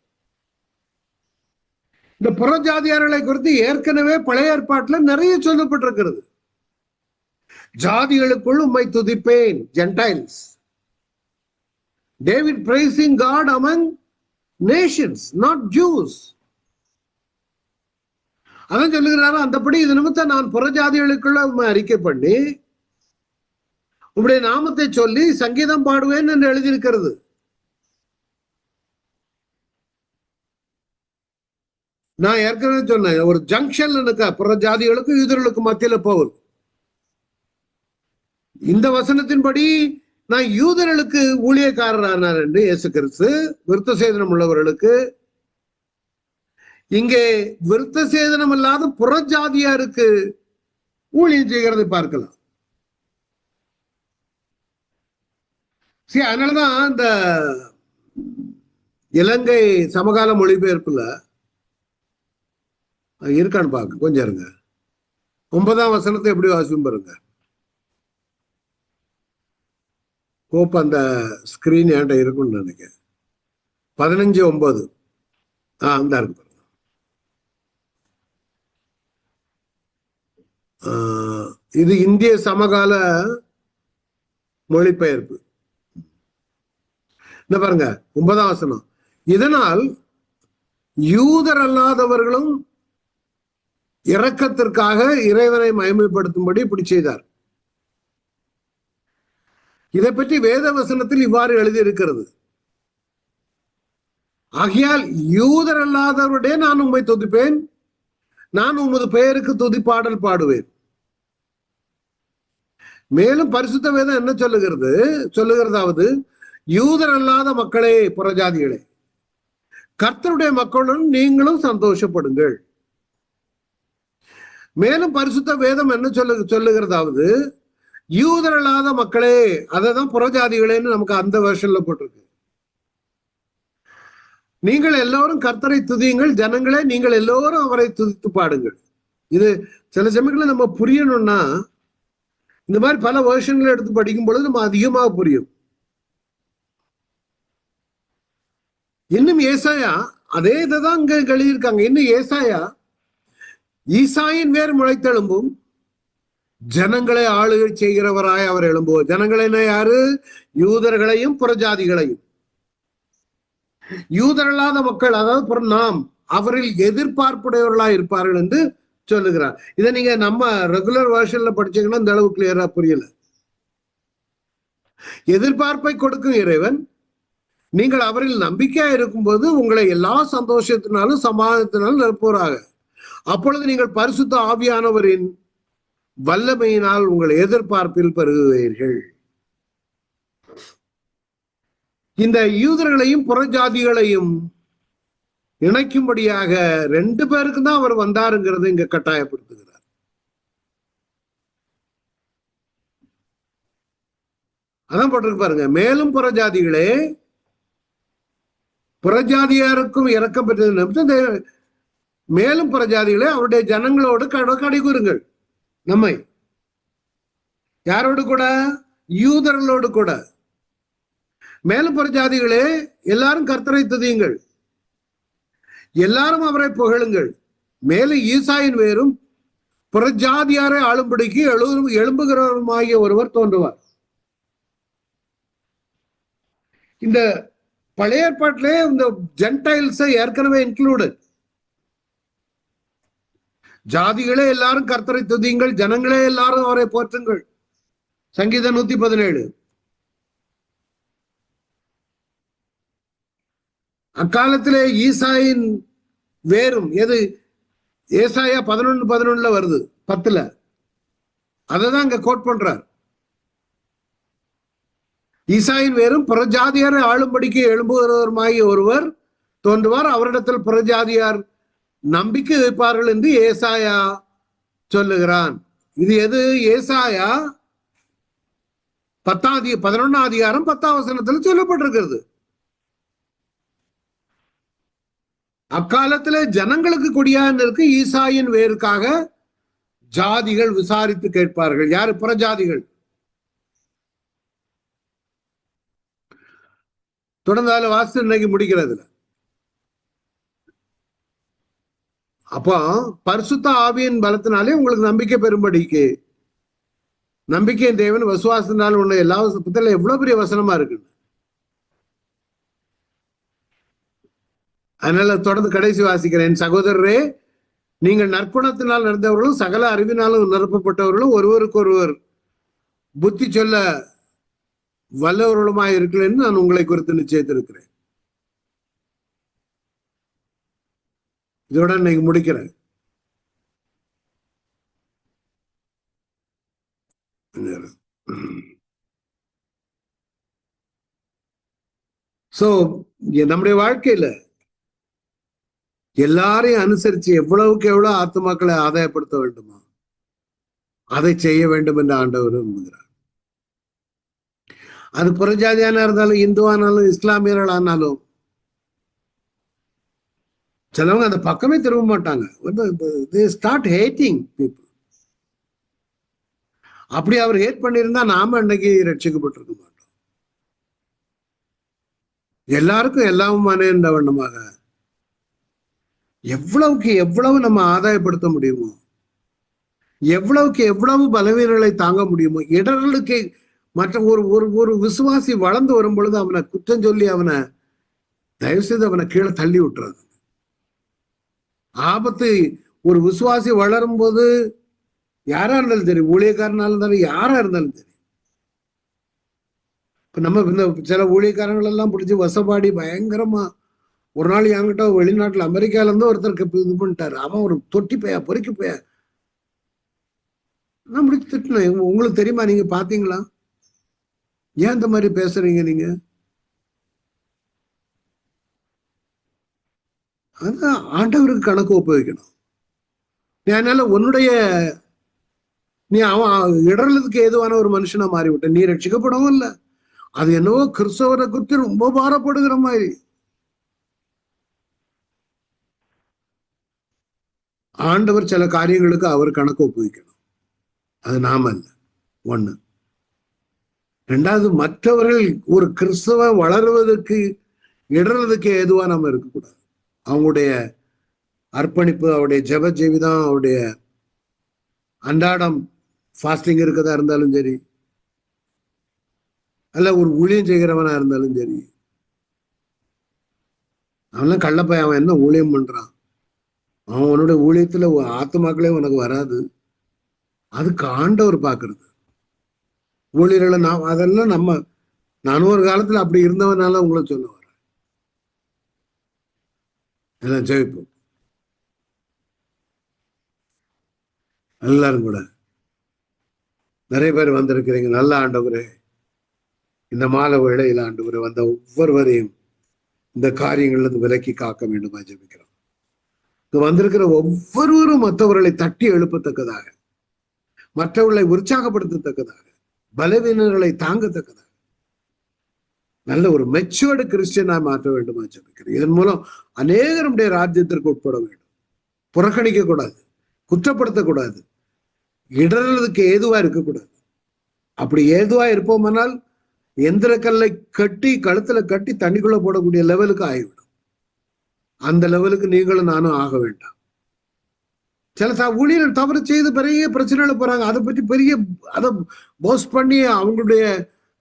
இந்த புறஜாதியார்களை குறித்து ஏற்கனவே பழைய ஏற்பாட்டுல நிறைய சொல்லப்பட்டிருக்கிறது. ஜாதிகளுக்குள் உம்மை துதிப்பேன், gentiles. David praising God among nations, not Jews. அதான் சொல்லுகிறாரு, அந்தபடி இது நிமித்தம் நான் புறஜாதிகளுக்குள்ள உண்மை அறிக்கை பண்ணி உங்களுடைய நாமத்தை சொல்லி சங்கீதம் பாடுவேன் என்று எழுதியிருக்கிறது. நான் ஏற்கனவே சொன்னேன், ஒரு ஜங்ஷன் இருக்கா புறஜாதிகளுக்கும் யூதர்களுக்கும் மத்தியில போகுது. இந்த வசனத்தின்படி நான் யூதர்களுக்கு ஊழியக்காரரானார் என்று இயேசு கிறிஸ்து விருத்த சேதனம் உள்ளவர்களுக்கு, இங்கே விருத்த சேதனம் இல்லாத புறஜாதியாருக்கு ஊழியம் செய்கிறதை பார்க்கலாம். சரி, அதனாலதான் இந்த இலங்கை சமகால மொழிபெயர்ப்புல இருக்கான்னு பாக்க கொஞ்சம் இருங்க. 9ஆம் வசனத்தை எப்படி வாசிக்கும் பாருங்க. கோப்ப அந்த ஸ்கிரீன் என்கிட்ட இருக்குன்னு நினைக்கிறேன். 15:9 அந்த இருக்கு பாருங்க. இது இந்திய சமகால மொழிபெயர்ப்பு. என்ன பாருங்க 9ஆம் வசனம். இதனால் யூதர் அல்லாதவர்களும் இரக்கத்திற்காக இறைவனை மகிமைப்படுத்தும்படி இப்படி செய்தார். இதை பற்றி வேத வசனத்தில் இவ்வாறு எழுதியிருக்கிறது. ஆகையால் யூதர் அல்லாதவருடைய நான் உம்மை துதிப்பேன், நான் உமது பெயருக்கு துதிப்பாடல் பாடுவேன். மேலும் பரிசுத்த வேதம் என்ன சொல்லுகிறதாவது, யூதர் அல்லாத மக்களே, புறஜாதிகளே, கர்த்தருடைய மக்களுடன் நீங்களும் சந்தோஷப்படுங்கள். மேலும் பரிசுத்த வேதம் என்ன சொல்லுகிறதாவது, யூதர் அல்லாத மக்களே, அதான் புறஜாதிகளேன்னு நமக்கு அந்த வெர்ஷன்ல போட்டிருக்கு. நீங்கள் எல்லோரும் கர்த்தரை துதியுங்கள், ஜனங்களே நீங்கள் எல்லோரும் அவரை துதித்து பாடுங்கள். இது சில சமயங்களை நம்ம புரியணும்னா இந்த மாதிரி பல வெர்ஷன்களை எடுத்து படிக்கும் பொழுது நம்ம அதிகமாக புரியும். இன்னும் ஏசாயா அதே இதைதான் இங்க எழுதியிருக்காங்க. இன்னும் ஏசாயா ஈசாயின் வேர் முளைத்தெழும்பும், ஜனங்களை ஆளுகை செய்கிறவராய் அவர் எழும்புவார். ஜனங்களை யாரு? யூதர்களையும் புறஜாதிகளையும். யூதரல்லாத மக்கள், அதாவது நாம் அவரில் எதிர்பார்ப்புடையவர்களாய் இருப்பார்கள் என்று சொல்லுகிறார். இதை நீங்க நம்ம ரெகுலர் வெர்ஷன்ல படிச்சீங்கன்னா இந்த அளவு கிளியரா புரியல. எதிர்பார்ப்பை கொடுக்கும் இறைவன், நீங்கள் அவரில் நம்பிக்கையா இருக்கும்போது உங்களை எல்லா சந்தோஷத்தினாலும் சமாதானத்தினாலும் நிரப்புவராக. அப்பொழுது நீங்கள் பரிசுத்த ஆவியானவரின் வல்லமையினால் உங்கள் எதிர்பார்ப்பில் பெருகுவீர்கள். இந்த யூதர்களையும் புறஜாதிகளையும் இணைக்கும்படியாக 2 பேருக்கு தான் அவர் வந்தாருங்கிறது இங்க கட்டாயப்படுத்துகிறார். அதான் போட்டிருக்கு பாருங்க. மேலும் புறஜாதிகளே, புறஜாதியாருக்கும் இறக்கம் பெற்றது. மேலும் புறஜாதிகளே அவருடைய ஜனங்களோடு கடை கூறுங்கள். நம்மை யாரோடு கூட? யூதர்களோடு கூட. மேலும் புறஜாதிகளே எல்லாரும் கர்த்தரை துதியுங்கள், எல்லாரும் அவரை புகழுங்கள். மேலும் ஈசாயின் வேரும் புறஜாதியாரை ஆளும்படிக்கு எழும்புகிறவருமாகிய ஒருவர் தோன்றுவார். இந்த பழைய ஏற்பாட்டிலே இந்த ஜென்டைல்ஸை ஏற்கனவே இன்க்ளூடட். ஜாதிகளே எல்லாரும் கர்த்தரை துதியுங்கள், ஜனங்களே எல்லாரும் அவரை போற்றுங்கள். சங்கீதம் 117. அக்காலத்திலே ஈசாயின் வேரும் எது? ஏசாயா 11:11 வருது, 10. அததான் இங்க கோட் பண்றார். ஈசாயின் வேரும் புறஜாதியாரை ஆளும்படிக்கு எழும்புகிறவருமாகிய ஒருவர் தோன்றுவார், அவரிடத்தில் புறஜாதியார் நம்பிக்கை வைப்பார்கள் என்று ஏசாயா சொல்லுகிறான். இது எது? ஏசாயா 11ஆம் அதிகாரம் 10ஆம் வசனத்துல சொல்லப்பட்டிருக்கிறது. அக்காலத்துல ஜனங்களுக்கு கொடியாக இருக்கு, ஈசாயின் வேருக்காக ஜாதிகள் விசாரித்து கேட்பார்கள். யாரு? புறஜாதிகள். தொடர்ந்தால வாசு இன்னைக்கு முடிக்கிறதுல. அப்போ பரிசுத்த ஆவியின் பலத்தினாலே உங்களுக்கு நம்பிக்கை பெறும்படிக்கு, நம்பிக்கையின் தேவன் விசுவாசத்தினால உள்ள எல்லா புத்தகத்துல எவ்வளவு பெரிய வசனமா இருக்கு. அதனால தொடர்ந்து கடைசி வாசிக்கிறேன். சகோதரரே, நீங்கள் நற்குணத்தினால் நடந்தவர்களும் சகல அறிவினாலும் நிரப்பப்பட்டவர்களும் ஒருவருக்கு ஒருவர் புத்தி சொல்ல வல்லவர்களுமாய் இருக்கிறேன் நான் உங்களை குறித்து நிச்சயித்திருக்கிறேன். இதோட இன்னைக்கு முடிக்கிறேன். சோ நம்முடைய வாழ்க்கையில எல்லாரையும் அனுசரிச்சு எவ்வளவுக்கு எவ்வளவு ஆத்துமாக்களை ஆதாயப்படுத்த வேண்டுமோ அதை செய்ய வேண்டும் என்று ஆண்டவர் விரும்புகிறார். அது புறஜாதியான இருந்தாலும், இந்துவானாலும், இஸ்லாமியர்களானாலும் சிலவங்க அந்த பக்கமே திரும்ப மாட்டாங்க. Start hating people. அப்படி அவர் ஹேட் பண்ணியிருந்தா நாம இன்னைக்கு ரட்சிக்கப்பட்டிருக்க மாட்டோம். எல்லாருக்கும் எல்லாமுமான என்ற வண்ணமாக எவ்வளவுக்கு எவ்வளவு நம்ம ஆதாயப்படுத்த முடியுமோ, எவ்வளவுக்கு எவ்வளவு பலவீனங்களை தாங்க முடியுமோ, இடர்களுக்கு மற்ற ஒரு ஒரு ஒரு விசுவாசி வளர்ந்து வரும் பொழுது அவனை குற்றம் சொல்லி அவனை தயவு செய்து அவனை கீழே தள்ளி விட்டுறது. ஆபத்து. ஒரு விசுவாசி வளரும் போது யாரா இருந்தாலும் சரி, ஊழியக்காரனாலும் இருந்தாலும் யாரா இருந்தாலும் சரி, இப்ப நம்ம இந்த சில ஊழியக்காரங்கள் எல்லாம் பிடிச்சி வசப்பாடி பயங்கரமா. ஒரு நாள் என்கிட்ட வெளிநாட்டுல அமெரிக்கால இருந்து ஒருத்தருக்கு இது பண்ணிட்டாரு. அவன் ஒரு தொட்டி பையா பொறுக்கி பையா. நான் முடிச்சு திட்டினேன், உங்களுக்கு தெரியுமா, நீங்க பாத்தீங்களா, ஏன் இந்த மாதிரி பேசுறீங்க நீங்க? அதான் ஆண்டவருக்கு கணக்கு ஒப்புவிக்கணும். அதனால உன்னுடைய நீ அவன் இடறதுக்கு ஏதுவான ஒரு மனுஷனா மாறிவிட்ட, நீ ரட்சிக்கப்படவும் இல்லை. அது என்னவோ கிறிஸ்தவரை குறித்து ரொம்ப பாரப்படுகிற மாதிரி. ஆண்டவர் சில காரியங்களுக்கு அவர் கணக்கு ஒப்புவிக்கணும், அது நாம அல்ல. ஒண்ணு. ரெண்டாவது, மற்றவர்கள் ஒரு கிறிஸ்தவ வளருவதற்கு இடறதுக்கு ஏதுவா நம்ம இருக்கக்கூடாது. அவங்களுடைய அர்ப்பணிப்பு, அவருடைய ஜெப ஜீவிதம், அவருடைய அன்றாடம் ஃபாஸ்டிங் இருக்கதா இருந்தாலும் சரி, அல்ல ஒரு ஊழியம் செய்கிறவனா இருந்தாலும் சரி, அவன்லாம் கள்ளப்பையன். அவன் என்ன ஊழியம் பண்றான்? அவனுடைய ஊழியத்துல ஆத்துமாக்களே உனக்கு வராது. அதுக்கு ஆண்டவர் பாக்குறது. ஊழியர்களை அதெல்லாம் நானும் ஒரு காலத்துல அப்படி இருந்தவனால உங்களை சொல்ல வரேன். எல்லாம் ஜெயிப்போம் எல்லாரும் கூட. நிறைய பேர் வந்திருக்கிறீங்க. நல்ல ஆண்டவரே, இந்த மாலை வேளையில ஆண்டவரே வந்த ஒவ்வொருவரையும் இந்த காரியங்கள்ல இருந்து விலக்கி காக்க வேண்டுமா ஜெபிக்கிறோம். வந்திருக்கிற ஒவ்வொருவரும் மற்றவர்களை தட்டி எழுப்பத்தக்கதாக, மற்றவர்களை உற்சாகப்படுத்தத்தக்கதாக, பலவீனர்களை தாங்கத்தக்கதாக நல்ல ஒரு மெச்சூர்டு கிறிஸ்டியனா மாற்ற வேண்டுமா ஜெபிக்கிறேன். இதன் மூலம் அநேகருடைய ராஜ்யத்திற்கு உட்பட வேண்டும். புறக்கணிக்க கூடாது, குற்றப்படுத்தக்கூடாது, இடறதுக்கு ஏதுவா இருக்கக்கூடாது. அப்படி ஏதுவா இருப்போமானால் எந்திர கல்லை கட்டி கழுத்துல கட்டி தண்ணிக்குள்ள போடக்கூடிய லெவலுக்கு ஆகிவிடும். அந்த லெவலுக்கு நீங்களும் நானும் ஆக வேண்டாம். சில ஊழியர்கள் தவறு செய்து பெரிய பிரச்சனைகளை போறாங்க. அதை பற்றி அதை போஸ்ட் பண்ணி அவங்களுடைய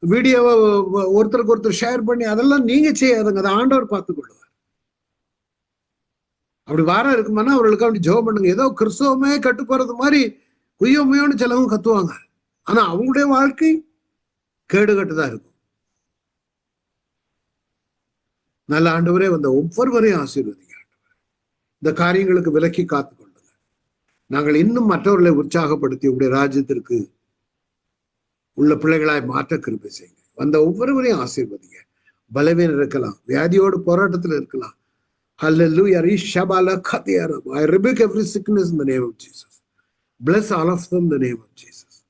வீடியோவை ஒருத்தருக்கு ஒருத்தர் ஷேர் பண்ணி அதெல்லாம் நீங்க செய்யாதுங்க. அதை ஆண்டவர் பார்த்துக் கொள்ளுவார். அப்படி வாரம் இருக்குமானா அவர்களுக்கு அப்படி ஜெபம் பண்ணுங்க. ஏதோ கிறிஸ்தவமே கட்டு போறது மாதிரி குய்யோமையோன்னு சிலவும் கத்துவாங்க. ஆனா அவங்களுடைய வாழ்க்கை கேடுகட்டுதான் இருக்கும். நல்ல ஆண்டவரே, வந்த ஒவ்வொருவரையும் ஆசீர்வதிங்க. இந்த காரியங்களுக்கு விலக்கி காத்து கொள்ளுங்க. நாங்கள் இன்னும் மற்றவர்களை உற்சாகப்படுத்தி உங்களுடைய ராஜ்யத்திற்கு உள்ள பிள்ளைகளாய் மாற்ற கிருபை செய்யுங்க. வந்த ஒவ்வொருவரையும் ஆசீர்வதிங்க. பலவீனம் இருக்கலாம், வியாதியோடு போராட்டத்தில் இருக்கலாம். Hallelujah. I rebuke every sickness in the name of Jesus. Bless all of them in the name of Jesus.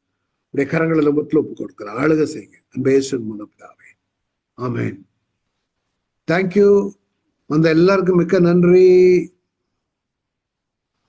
உடைய கரங்களில் முற்றிலும் ஒப்பு கொடுக்கிறேன். ஆளுகை செய்யுங்க. அன்பேசுவின் மூலம் பிதாவே. ஆமென். தேங்க்யூ. வந்த எல்லாருக்கும் மிக்க நன்றி.